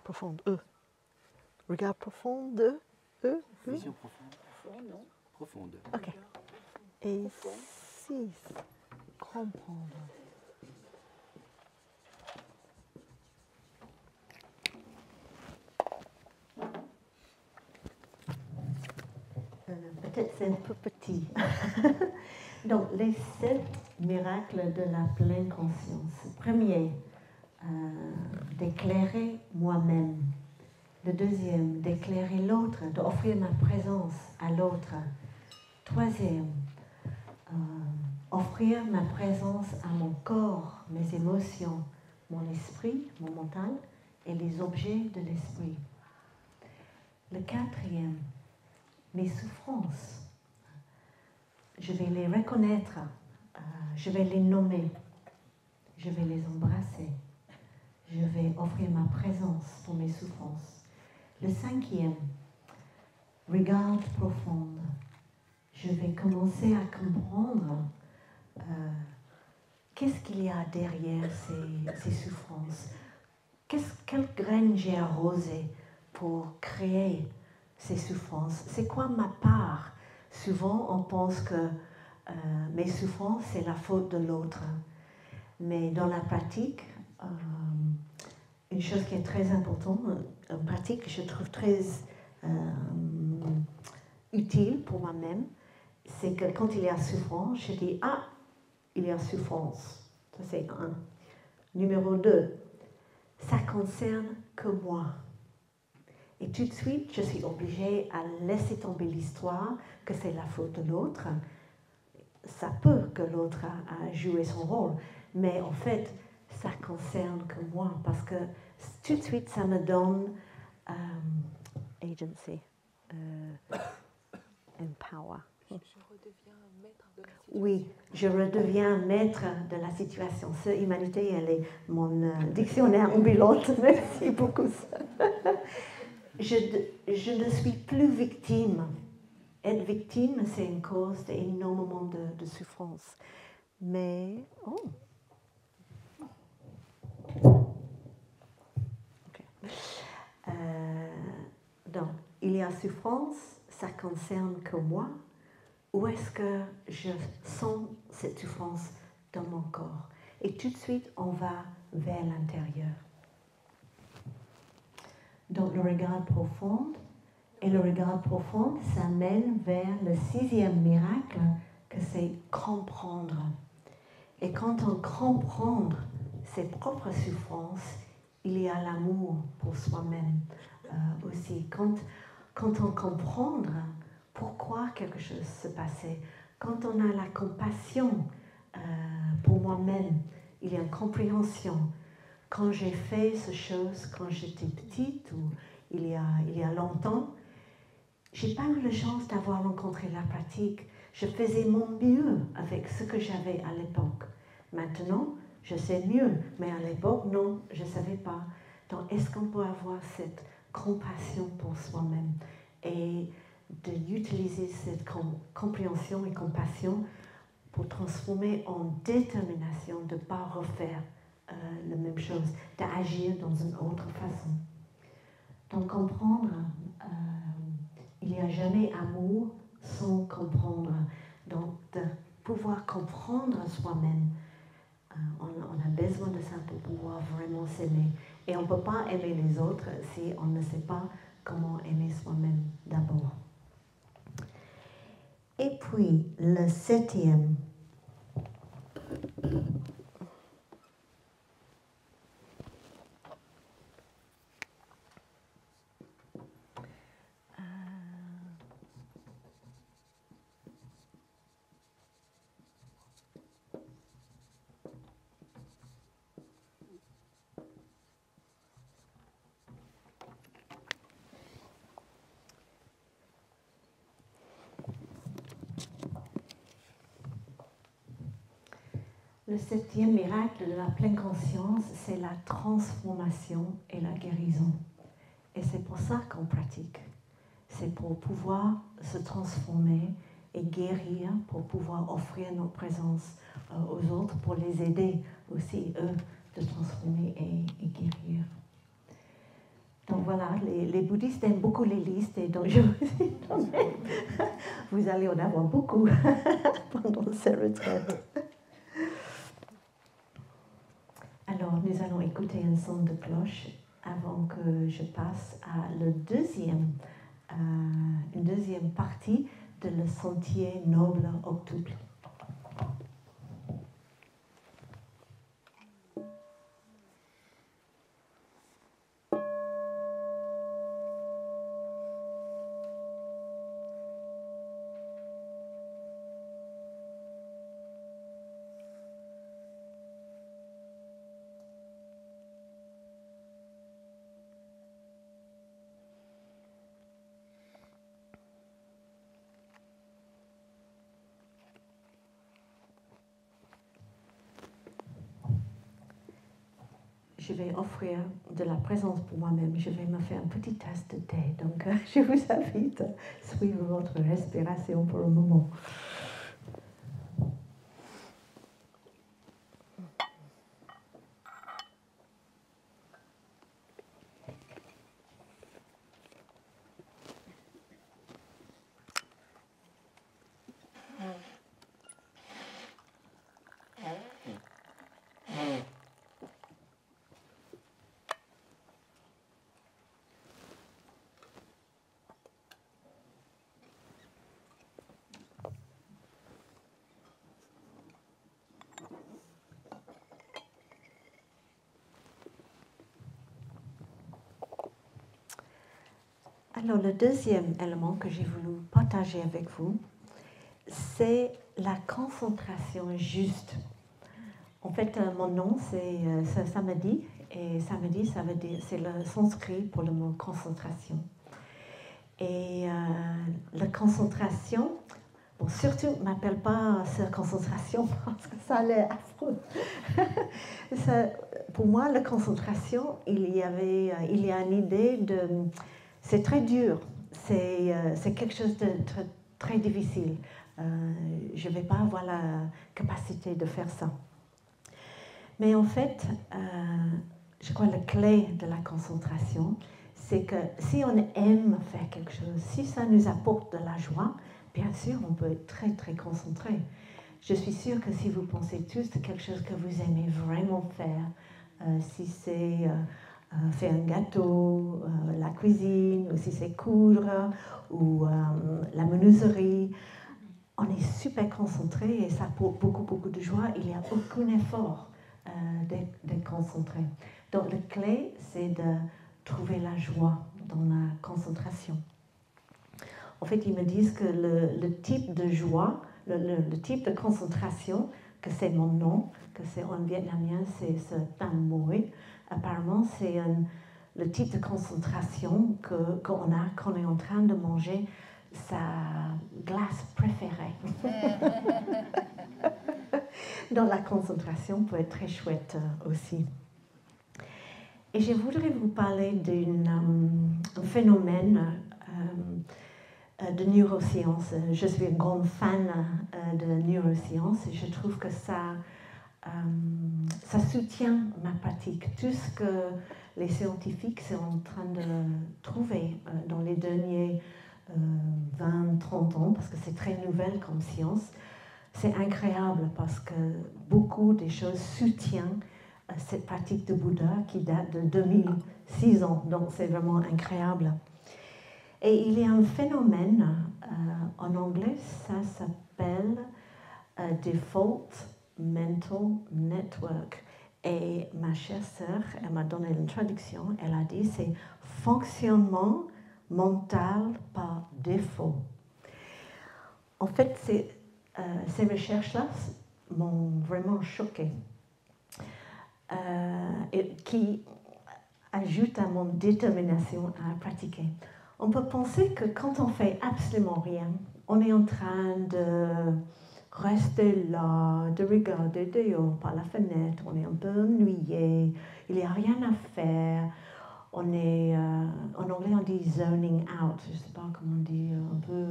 profonde, E. Regard profond de E.
Vision profonde.
Fond, non.
Profonde.
Ok. Et 6, comprendre. Peut-être c'est un peu petit. Donc, les 7 miracles de la pleine conscience. Premier, d'éclairer moi-même. Le deuxième, d'éclairer l'autre, d'offrir ma présence à l'autre. Troisième, offrir ma présence à mon corps, mes émotions, mon esprit, mon mental et les objets de l'esprit. Le quatrième, mes souffrances. Je vais les reconnaître, je vais les nommer, je vais les embrasser, je vais offrir ma présence pour mes souffrances. Le cinquième, regard profond. Je vais commencer à comprendre qu'est-ce qu'il y a derrière ces souffrances. Quelle graine j'ai arrosée pour créer ces souffrances? C'est quoi ma part? Souvent, on pense que mes souffrances, c'est la faute de l'autre. Mais dans la pratique, une chose qui est très importante, en pratique, que je trouve très utile pour moi-même, c'est que quand il y a souffrance, je dis « Ah, il y a souffrance ». Ça, c'est un. Numéro 2, ça concerne que moi. Et tout de suite, je suis obligée à laisser tomber l'histoire que c'est la faute de l'autre. Ça peut que l'autre a joué son rôle, mais en fait, ça concerne que moi, parce que tout de suite, ça me donne agency, empower.
Je redeviens maître de la situation.
Oui, je redeviens maître de la situation. Cette humanité, elle est mon dictionnaire ambulante. Merci beaucoup. Je ne suis plus victime. Être victime, c'est une cause d'énormément de souffrance. Mais, donc, il y a souffrance, ça concerne que moi. Où est-ce que je sens cette souffrance dans mon corps? Et tout de suite, on va vers l'intérieur. Donc, le regard profond. Et le regard profond, ça mène vers le 6e miracle, que c'est comprendre. Et quand on comprend ses propres souffrances, il y a l'amour pour soi-même aussi. Quand on comprend pourquoi quelque chose se passait, quand on a la compassion pour moi-même, il y a une compréhension. Quand j'ai fait ces choses quand j'étais petite ou il y a longtemps, j'ai pas eu la chance d'avoir rencontré la pratique. Je faisais mon mieux avec ce que j'avais à l'époque. Maintenant, je sais mieux, mais à l'époque, non, je ne savais pas. Donc, est-ce qu'on peut avoir cette compassion pour soi-même et d'utiliser cette compréhension et compassion pour transformer en détermination de ne pas refaire la même chose, d'agir dans une autre façon. Donc, comprendre, il n'y a jamais amour sans comprendre. Donc, de pouvoir comprendre soi-même, on a besoin de ça pour pouvoir vraiment s'aimer. Et on ne peut pas aimer les autres si on ne sait pas comment aimer soi-même d'abord. Et puis, le 7e. Le 7e miracle de la pleine conscience, c'est la transformation et la guérison. Et c'est pour ça qu'on pratique. C'est pour pouvoir se transformer et guérir, pour pouvoir offrir notre présence aux autres, pour les aider aussi, eux, de transformer et guérir. Donc voilà, les bouddhistes aiment beaucoup les listes et donc je vous ai donné, vous allez en avoir beaucoup pendant ces retraites. Alors nous allons écouter un son de cloche avant que je passe à une deuxième partie de le sentier noble octuple. Je vais offrir de la présence pour moi-même. Je vais me faire un petit tasse de thé. Donc, je vous invite à suivre votre respiration pour un moment. Alors, le deuxième élément que j'ai voulu partager avec vous, c'est la concentration juste. En fait, mon nom, c'est Samadhi, et Samadhi, ça veut dire, c'est le sanskrit pour le mot concentration. Et la concentration, bon, surtout, ne m'appelle pas ça concentration parce que ça a l'air affreux. Pour moi, la concentration, il y a une idée de... C'est très dur, c'est quelque chose de très difficile. Je ne vais pas avoir la capacité de faire ça. Mais en fait, je crois que la clé de la concentration, c'est que si on aime faire quelque chose, si ça nous apporte de la joie, bien sûr, on peut être très, très concentré. Je suis sûre que si vous pensez tous de quelque chose que vous aimez vraiment faire, si c'est faire un gâteau, la cuisine, ou si c'est coudre, ou la menuiserie, on est super concentré et ça apporte beaucoup, beaucoup de joie. Il n'y a aucun effort d'être concentré. Donc, la clé, c'est de trouver la joie dans la concentration. En fait, ils me disent que le type de joie, le type de concentration, que c'est mon nom, que c'est en vietnamien, c'est ce tam moi. Apparemment, c'est le type de concentration qu'on a quand on est en train de manger sa glace préférée. Donc la concentration peut être très chouette aussi. Et je voudrais vous parler d'un phénomène de neurosciences. Je suis une grande fan de neurosciences et je trouve que ça soutient ma pratique. Tout ce que les scientifiques sont en train de trouver dans les derniers 20-30 ans, parce que c'est très nouvelle comme science, c'est incroyable parce que beaucoup des choses soutiennent cette pratique de Bouddha qui date de 2006 ans. Donc c'est vraiment incroyable. Et il y a un phénomène, en anglais, ça s'appelle Default Mental Network. Et ma chère sœur, elle m'a donné une traduction, elle a dit c'est fonctionnement mental par défaut. En fait, ces recherches-là m'ont vraiment choquée, et qui ajoutent à mon détermination à pratiquer. On peut penser que quand on fait absolument rien, on est en train de rester là, de regarder dehors par la fenêtre, on est un peu ennuyé, il n'y a rien à faire, on est, en anglais on dit zoning out, je ne sais pas comment on dit, un peu,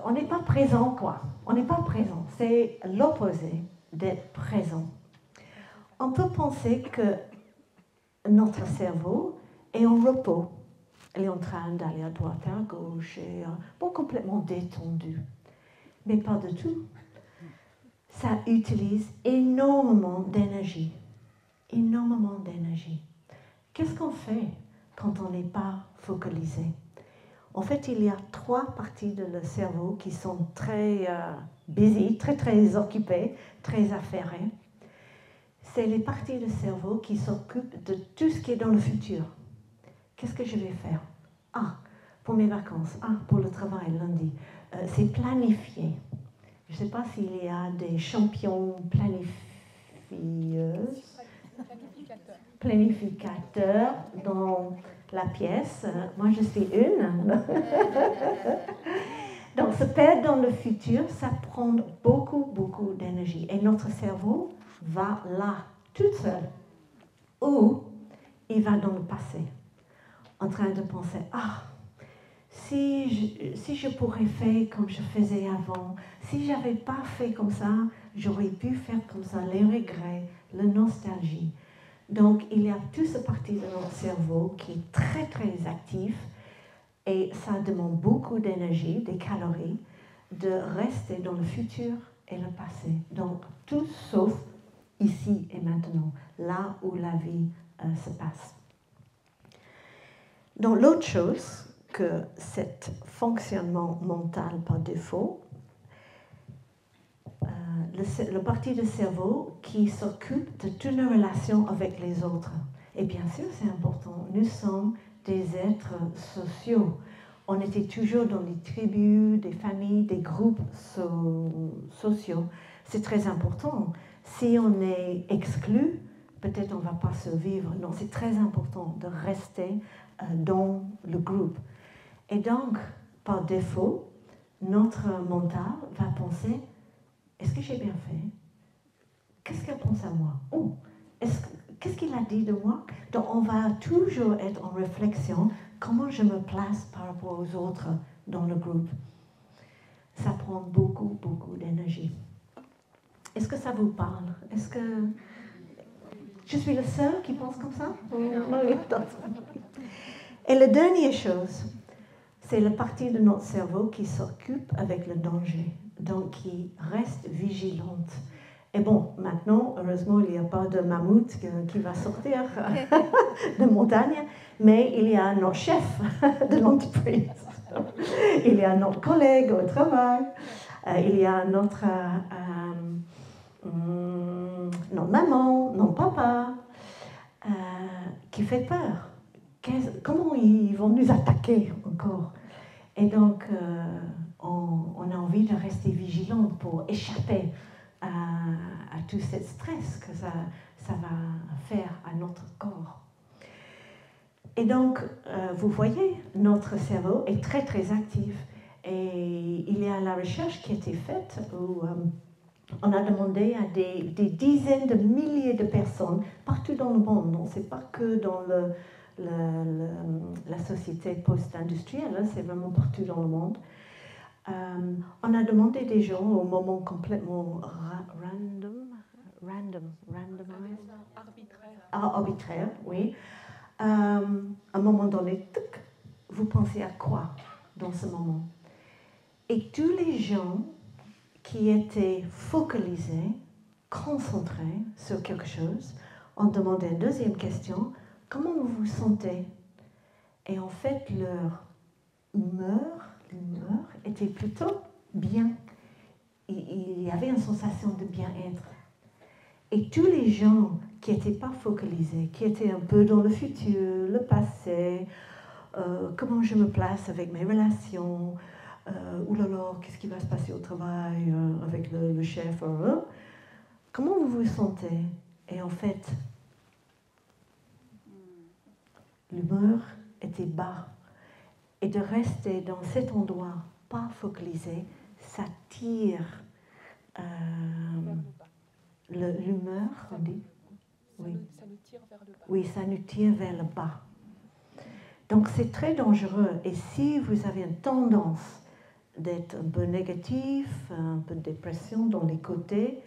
on n'est pas présent quoi, on n'est pas présent, c'est l'opposé d'être présent. On peut penser que notre cerveau Et en repos, elle est en train d'aller à droite et à gauche, et complètement détendue. Mais pas du tout. Ça utilise énormément d'énergie. Énormément d'énergie. Qu'est-ce qu'on fait quand on n'est pas focalisé? En fait, il y a 3 parties de le cerveau qui sont très busy, très occupées, très affairées. C'est les parties du cerveau qui s'occupent de tout ce qui est dans le futur. Qu'est-ce que je vais faire? Pour mes vacances, pour le travail lundi. C'est planifier. Je ne sais pas s'il y a des champions planificateurs dans la pièce. Moi, je suis une. Donc, se perdre dans le futur, ça prend beaucoup d'énergie. Et notre cerveau va là, toute seule. Ou il va dans le passé, en train de penser, si je pourrais faire comme je faisais avant, si je n'avais pas fait comme ça, j'aurais pu faire comme ça, les regrets, la nostalgie. Donc, il y a toute cette partie de notre cerveau qui est très active et ça demande beaucoup d'énergie, des calories, de rester dans le futur et le passé. Donc, tout sauf ici et maintenant, là où la vie se passe. Donc, l'autre chose que cet fonctionnement mental par défaut, le partie du cerveau qui s'occupe de toutes nos relations avec les autres. Et bien sûr, c'est important, nous sommes des êtres sociaux. On était toujours dans les tribus, des familles, des groupes sociaux. C'est très important. Si on est exclu, peut-être on ne va pas survivre. Non, c'est très important de rester dans le groupe. Et donc, par défaut, notre mental va penser, est-ce que j'ai bien fait? Qu'est-ce qu'elle pense à moi? Qu'est-ce qu'il a dit de moi? Donc, on va toujours être en réflexion, comment je me place par rapport aux autres dans le groupe. Ça prend beaucoup d'énergie. Est-ce que ça vous parle? Est-ce que je suis le seul qui pense comme ça? Et la dernière chose, c'est la partie de notre cerveau qui s'occupe avec le danger, donc qui reste vigilante. Et bon, maintenant, heureusement, il n'y a pas de mammouth qui va sortir de montagne, mais il y a notre chef de l'entreprise, il y a notre collègue au travail, il y a notre maman, notre papa, qui fait peur. Comment ils vont nous attaquer encore? Et donc, on a envie de rester vigilant pour échapper à tout ce stress que ça va faire à notre corps. Et donc, vous voyez, notre cerveau est très actif. Et il y a la recherche qui a été faite où on a demandé à des dizaines de milliers de personnes partout dans le monde. Donc, ce n'est pas que dans la société post-industrielle, c'est vraiment partout dans le monde. On a demandé des gens au moment complètement arbitraire, oui. À un moment donné, vous pensez à quoi dans ce moment? Et tous les gens qui étaient focalisés, concentrés sur quelque chose, ont demandé une deuxième question, comment vous vous sentez? Et en fait, leur humeur était plutôt bien. Il y avait une sensation de bien-être. Et tous les gens qui n'étaient pas focalisés, qui étaient un peu dans le futur, le passé, comment je me place avec mes relations, qu'est-ce qui va se passer au travail avec le chef, comment vous vous sentez? Et en fait, l'humeur était bas. Et de rester dans cet endroit pas focalisé, ça tire l'humeur, on dit. Oui.
Ça nous tire vers le bas.
Oui, ça nous tire vers le bas. Donc c'est très dangereux. Et si vous avez une tendance d'être un peu négatif, un peu de dépression dans les côtés,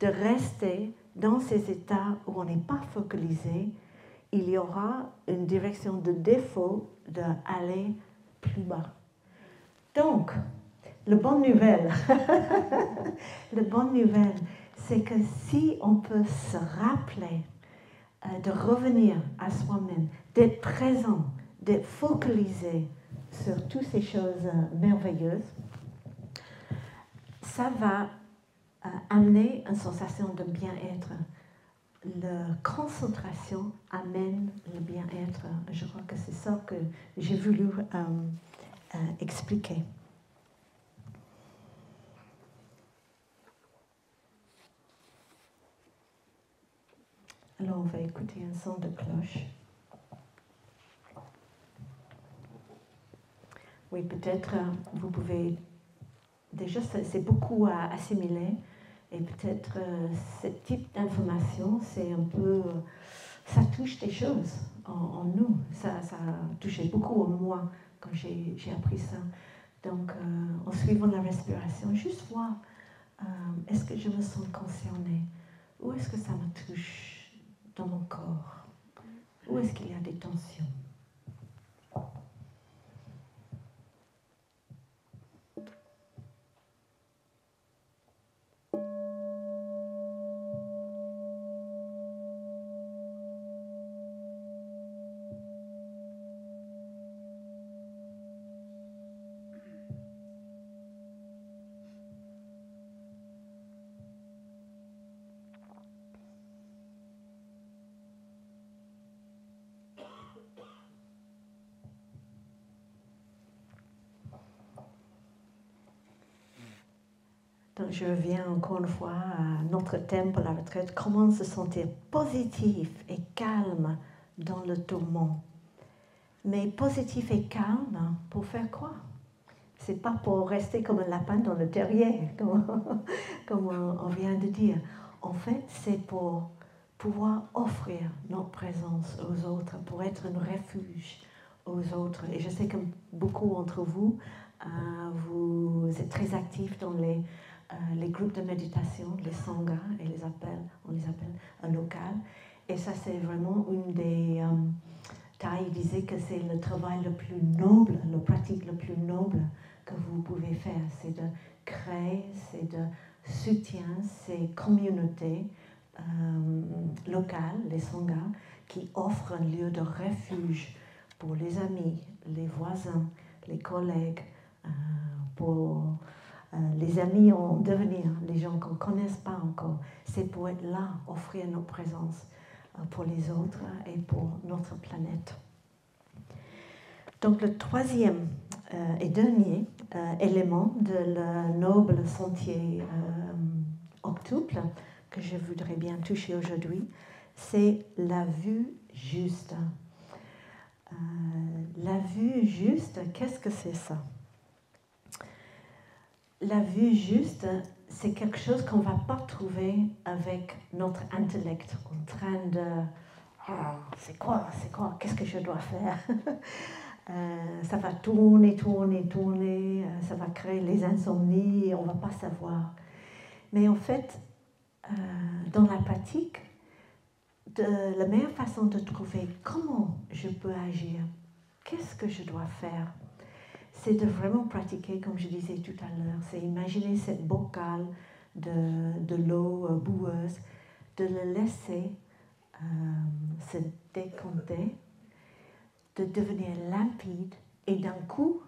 de rester dans ces états où on n'est pas focalisé, il y aura une direction de défaut d'aller plus bas. Donc, la bonne nouvelle, c'est que si on peut se rappeler de revenir à soi-même, d'être présent, d'être focalisé sur toutes ces choses merveilleuses, ça va amener une sensation de bien-être. La concentration amène le bien-être. Je crois que c'est ça que j'ai voulu expliquer. Alors, on va écouter un son de cloche. Oui, peut-être vous pouvez... Déjà, c'est beaucoup à assimiler. Et peut-être ce type d'information, c'est un peu... ça touche des choses en nous. Ça a touché beaucoup en moi quand j'ai appris ça. Donc, en suivant la respiration, juste voir, est-ce que je me sens concernée? Où est-ce que ça me touche dans mon corps? Où est-ce qu'il y a des tensions? Donc, je reviens encore une fois à notre thème pour la retraite, comment se sentir positif et calme dans le tourment. Mais positif et calme, pour faire quoi? C'est pas pour rester comme un lapin dans le terrier, comme on vient de dire. En fait, c'est pour pouvoir offrir notre présence aux autres, pour être un refuge aux autres. Et je sais que beaucoup d'entre vous, vous êtes très actifs dans les groupes de méditation, les sanghas, et on les appelle locales. Et ça, c'est vraiment une des... Thay disait que c'est le travail le plus noble, la pratique le plus noble que vous pouvez faire. C'est de créer, c'est de soutien, ces communautés locales, les sanghas, qui offrent un lieu de refuge pour les amis, les voisins, les collègues, pour les amis en devenir, les gens qu'on ne connaisse pas encore. C'est pour être là, offrir notre présence pour les autres et pour notre planète. Donc le troisième et dernier élément de le noble sentier octuple que je voudrais bien toucher aujourd'hui, c'est la vue juste. La vue juste, qu'est-ce que c'est ça? La vue juste, c'est quelque chose qu'on ne va pas trouver avec notre intellect, en train de c'est quoi, qu'est-ce que je dois faire? Ça va tourner, ça va créer les insomnies et on ne va pas savoir. Mais en fait, dans la pratique, la meilleure façon de trouver comment je peux agir, qu'est-ce que je dois faire, c'est de vraiment pratiquer, comme je disais tout à l'heure, c'est imaginer cette bocal de l'eau boueuse, de le laisser se décompter, de devenir limpide, et d'un coup,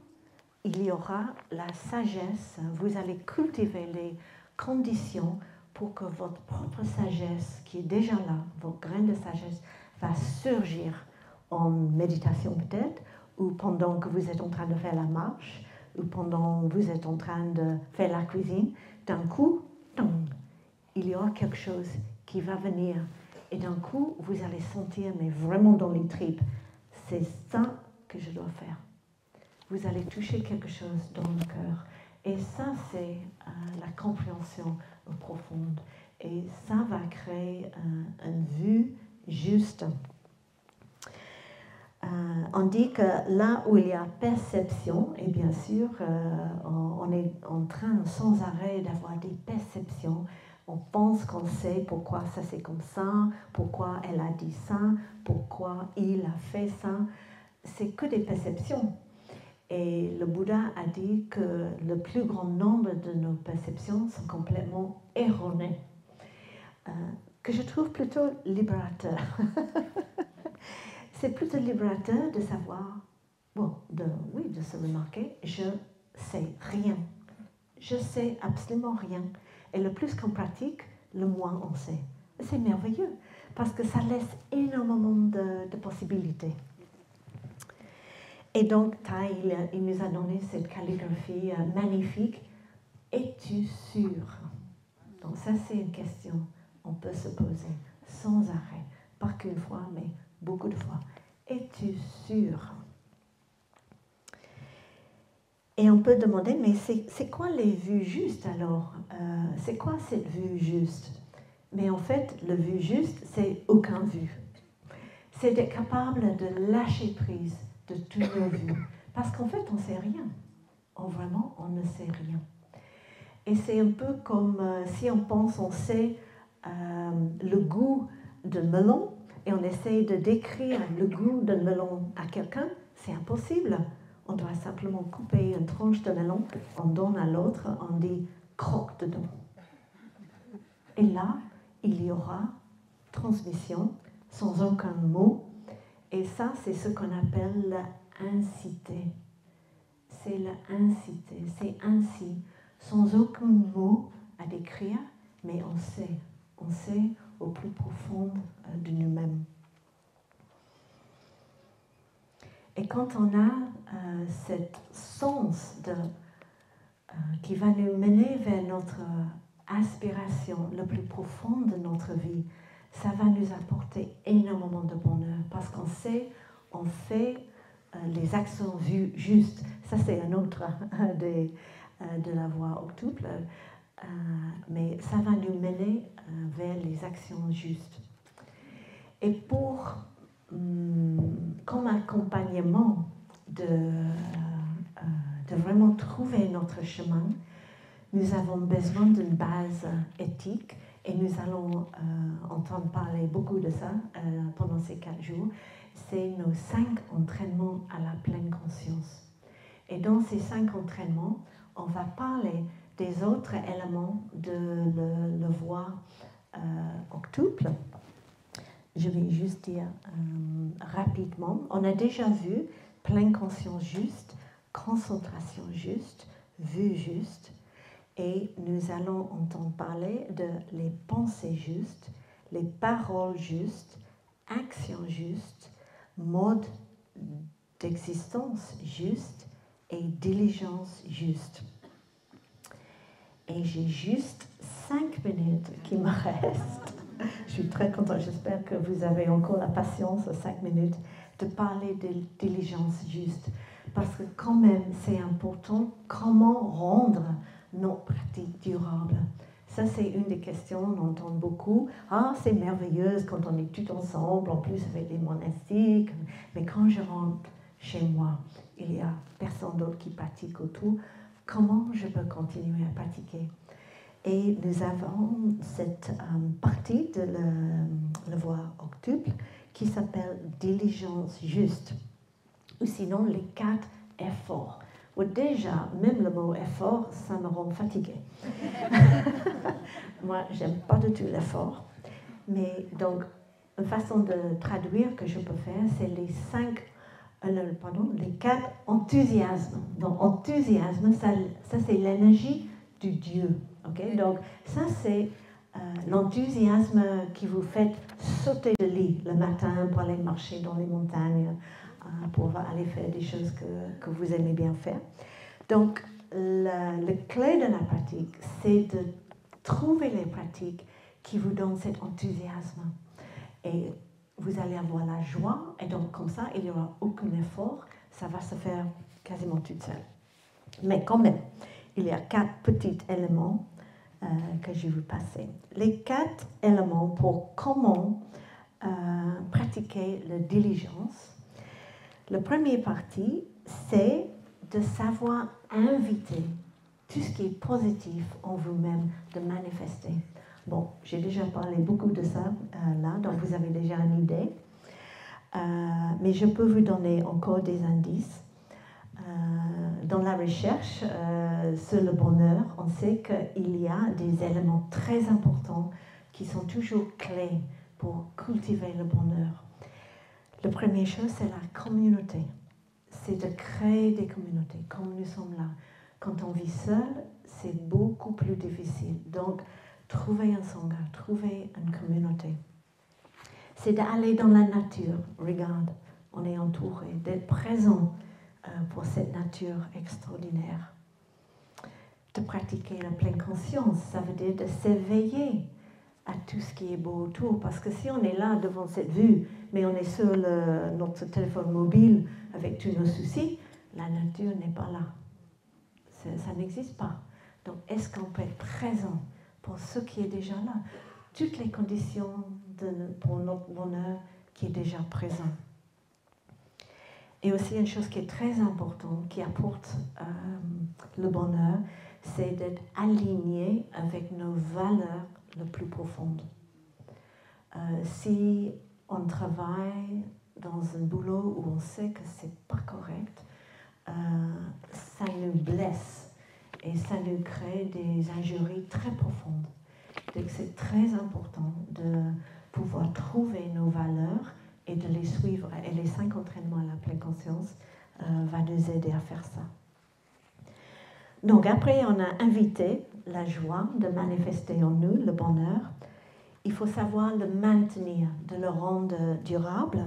il y aura la sagesse. Vous allez cultiver les conditions pour que votre propre sagesse, qui est déjà là, votre grain de sagesse, va surgir en méditation peut-être, ou pendant que vous êtes en train de faire la marche, ou pendant que vous êtes en train de faire la cuisine. D'un coup, il y aura quelque chose qui va venir. Et d'un coup, vous allez sentir, mais vraiment dans les tripes, c'est ça que je dois faire. Vous allez toucher quelque chose dans le cœur. Et ça, c'est la compréhension profonde. Et ça va créer une vue juste. On dit que là où il y a perception, et bien sûr, on est en train sans arrêt d'avoir des perceptions, On pense qu'on sait pourquoi ça c'est comme ça, pourquoi elle a dit ça, pourquoi il a fait ça. C'est que des perceptions. Et le Bouddha a dit que le plus grand nombre de nos perceptions sont complètement erronées. Que je trouve plutôt libérateur. C'est plutôt libérateur de savoir, de se remarquer, je sais rien. Je sais absolument rien. Et le plus qu'on pratique, le moins on sait. C'est merveilleux, parce que ça laisse énormément de possibilités. Et donc, Tai, il nous a donné cette calligraphie magnifique. Es-tu sûr? Donc ça, c'est une question qu'on peut se poser sans arrêt. Pas qu'une fois, mais beaucoup de fois. Es-tu sûr? Et on peut demander, mais c'est quoi les vues justes alors? C'est quoi cette vue juste? Mais en fait, le vue juste, c'est aucun vue. C'est d'être capable de lâcher prise de toutes nos vues. Parce qu'en fait, on ne sait rien. Vraiment, on ne sait rien. Et c'est un peu comme si on pense, on sait le goût de melon, et on essaye de décrire le goût de melon à quelqu'un, c'est impossible. On doit simplement couper une tranche de melon, on donne à l'autre, on dit « croque dedans ». Et là, il y aura transmission sans aucun mot. Et ça, c'est ce qu'on appelle l'incité. C'est l'incité, c'est ainsi, sans aucun mot à décrire, mais on sait au plus profond de nous-mêmes. Et quand on a cet sens qui va nous mener vers notre aspiration le plus profonde de notre vie, ça va nous apporter énormément de bonheur parce qu'on sait, on fait les actions vues justes. Ça, c'est un autre de la voie octuple, mais ça va nous mener vers les actions justes. Et comme accompagnement de vraiment trouver notre chemin, nous avons besoin d'une base éthique et nous allons entendre parler beaucoup de ça pendant ces 4 jours. C'est nos 5 entraînements à la pleine conscience. Et dans ces 5 entraînements, on va parler des autres éléments de la voie octuple. Je vais juste dire rapidement, on a déjà vu pleine conscience juste, concentration juste, vue juste, et nous allons entendre parler de les pensées justes, les paroles justes, actions justes, mode d'existence juste et diligence juste. Et j'ai juste 5 minutes qui me restent. Je suis très contente, j'espère que vous avez encore la patience, 5 minutes, de parler de diligence juste. Parce que quand même, c'est important comment rendre nos pratiques durables. Ça, c'est une des questions, on entend beaucoup. Ah, c'est merveilleux quand on est tout ensemble, en plus avec les monastiques. Mais quand je rentre chez moi, il n'y a personne d'autre qui pratique autour. Comment je peux continuer à pratiquer? Et nous avons cette partie de la voie octuple qui s'appelle diligence juste, ou sinon les 4 efforts. Ou déjà, même le mot effort, ça me rend fatiguée. Moi, j'aime pas du tout l'effort. Mais donc, une façon de traduire que je peux faire, c'est les 4 enthousiasmes. Donc, enthousiasme, ça c'est l'énergie du Dieu. Okay? Donc, ça, c'est l'enthousiasme qui vous fait sauter de lit le matin pour aller marcher dans les montagnes, pour aller faire des choses que vous aimez bien faire. Donc, le clé de la pratique, c'est de trouver les pratiques qui vous donnent cet enthousiasme. Et vous allez avoir la joie, et donc comme ça, il n'y aura aucun effort, ça va se faire quasiment toute seule. Mais quand même, il y a 4 petits éléments que je vais vous passer. Les 4 éléments pour comment pratiquer la diligence. La première partie, c'est de savoir inviter tout ce qui est positif en vous-même de manifester. Bon, j'ai déjà parlé beaucoup de ça là, donc vous avez déjà une idée. Mais je peux vous donner encore des indices. Dans la recherche sur le bonheur, on sait qu'il y a des éléments très importants qui sont toujours clés pour cultiver le bonheur. La première chose, c'est la communauté. C'est de créer des communautés, comme nous sommes là. Quand on vit seul, c'est beaucoup plus difficile. Donc, trouver un sangha, trouver une communauté. C'est d'aller dans la nature. Regarde, on est entouré, d'être présent pour cette nature extraordinaire. De pratiquer la pleine conscience, ça veut dire de s'éveiller à tout ce qui est beau autour. Parce que si on est là devant cette vue, mais on est sur notre téléphone mobile avec tous nos soucis, la nature n'est pas là. Ça n'existe pas. Donc, est-ce qu'on peut être présent pour ce qui est déjà là? Toutes les conditions pour notre bonheur qui est déjà présent. Et aussi une chose qui est très importante, qui apporte le bonheur, c'est d'être aligné avec nos valeurs les plus profondes. Si on travaille dans un boulot où on sait que c'est pas correct, ça nous blesse et ça nous crée des injuries très profondes. Donc c'est très important de pouvoir trouver nos valeurs et de les suivre. Et les 5 entraînements à la pleine conscience va nous aider à faire ça. Donc après, on a invité la joie de manifester en nous le bonheur. Il faut savoir le maintenir, de le rendre durable.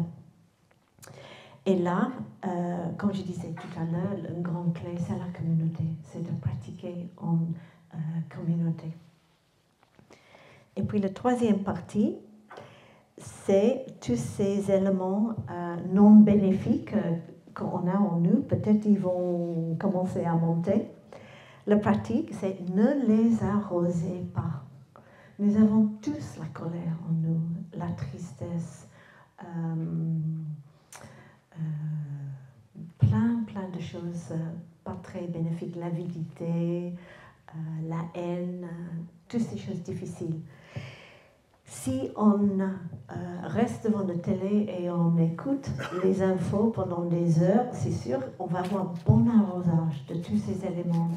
Et là, comme je disais tout à l'heure, une grande clé, c'est la communauté. C'est de pratiquer en communauté. Et puis la troisième partie, c'est tous ces éléments non bénéfiques qu'on a en nous. Peut-être ils vont commencer à monter. La pratique, c'est ne les arrosez pas. Nous avons tous la colère en nous, la tristesse, plein de choses pas très bénéfiques, l'avidité, la haine, toutes ces choses difficiles. Si on reste devant la télé et on écoute les infos pendant des heures, c'est sûr, on va avoir un bon arrosage de tous ces éléments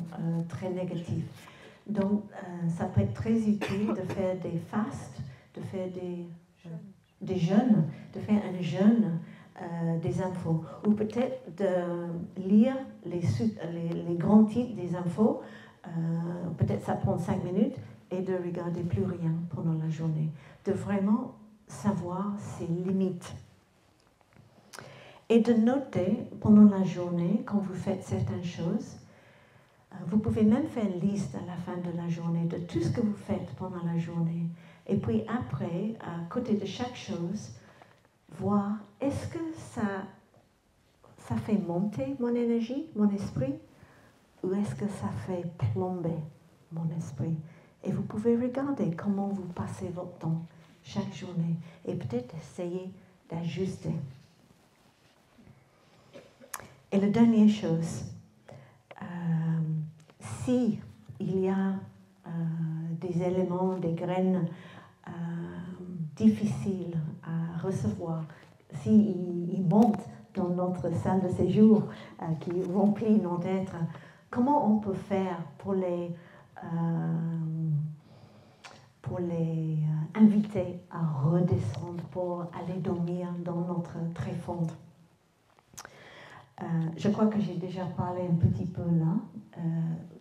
très négatifs. Donc, ça peut être très utile de faire des fastes, de faire des jeûnes, de faire un jeûne des infos, ou peut-être de lire les grands titres des infos, peut-être ça prend 5 minutes, et de regarder plus rien pendant la journée, de vraiment savoir ses limites. Et de noter pendant la journée, quand vous faites certaines choses, vous pouvez même faire une liste à la fin de la journée de tout ce que vous faites pendant la journée. Et puis après, à côté de chaque chose, voir est-ce que ça fait monter mon énergie, mon esprit, ou est-ce que ça fait plomber mon esprit? Et vous pouvez regarder comment vous passez votre temps chaque journée et peut-être essayer d'ajuster. Et la dernière chose, si il y a des éléments, des graines difficiles à recevoir, s'ils montent dans notre salle de séjour, qui remplit notre être, comment on peut faire pour les inviter à redescendre, pour aller dormir dans notre tréfonds. Je crois que j'ai déjà parlé un petit peu là,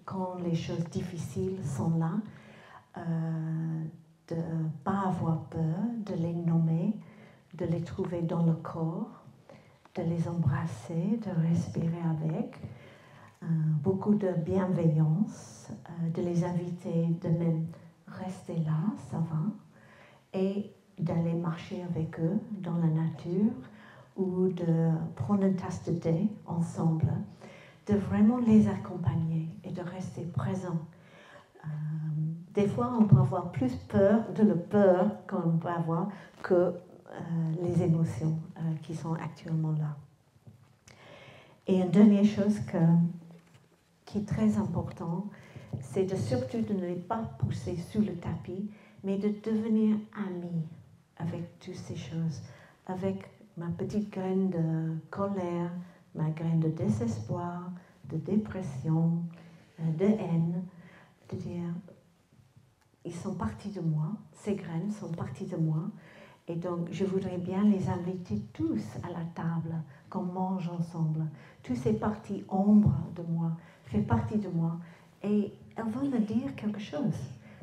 quand les choses difficiles sont là, de ne pas avoir peur, de les nommer, de les trouver dans le corps, de les embrasser, de respirer avec, beaucoup de bienveillance, de les inviter de même rester là, ça va, et d'aller marcher avec eux dans la nature ou de prendre une tasse de thé ensemble, de vraiment les accompagner et de rester présent. Des fois, on peut avoir plus peur de la peur qu'on peut avoir que les émotions qui sont actuellement là. Et une dernière chose qui est très importante, c'est surtout de ne pas pousser sous le tapis, mais de devenir amie avec toutes ces choses, avec ma petite graine de colère, ma graine de désespoir, de dépression, de haine, de dire, ils sont partis de moi, ces graines sont parties de moi, et donc je voudrais bien les inviter tous à la table, qu'on mange ensemble. Toutes ces parties ombres de moi font partie de moi, et elles vont me dire quelque chose.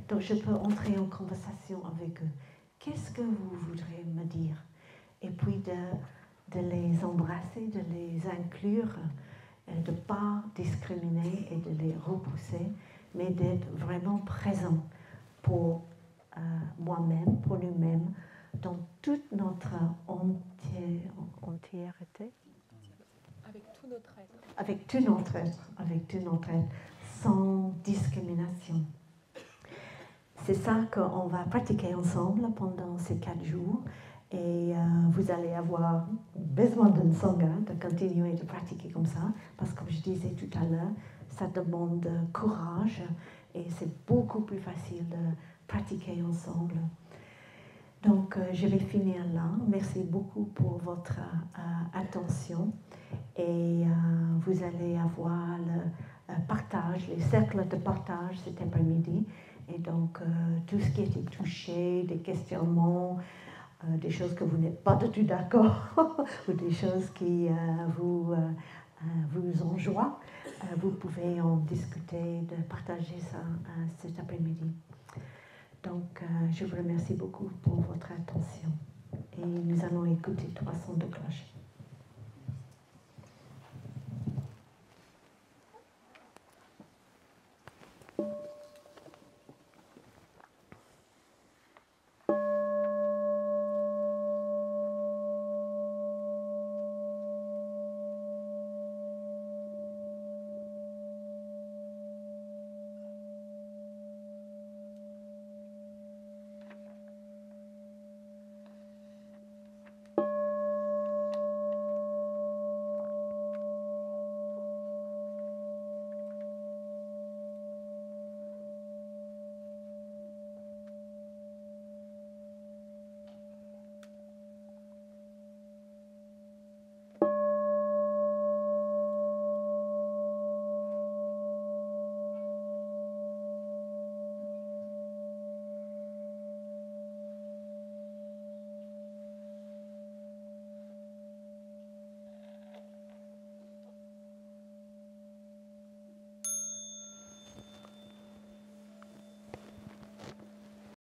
Donc je peux entrer en conversation avec eux. Qu'est-ce que vous voudrez me dire? Et puis de les embrasser, de les inclure, de ne pas discriminer et de les repousser, mais d'être vraiment présent pour moi-même, pour nous-mêmes, dans toute notre entièreté.
Avec tout notre être.
Avec tout notre être, sans discrimination. C'est ça qu'on va pratiquer ensemble pendant ces 4 jours. Et vous allez avoir besoin d'une sangha, de continuer de pratiquer comme ça, parce que comme je disais tout à l'heure, ça demande courage et c'est beaucoup plus facile de pratiquer ensemble. Donc je vais finir là. Merci beaucoup pour votre attention. Et vous allez avoir le partage, les cercles de partage cet après-midi. Et donc tout ce qui a été touché, des questionnements, des choses que vous n'êtes pas du tout d'accord ou des choses qui vous enjoient, vous pouvez en discuter, de partager ça cet après-midi. Donc, je vous remercie beaucoup pour votre attention et nous allons écouter 3 sons de cloche.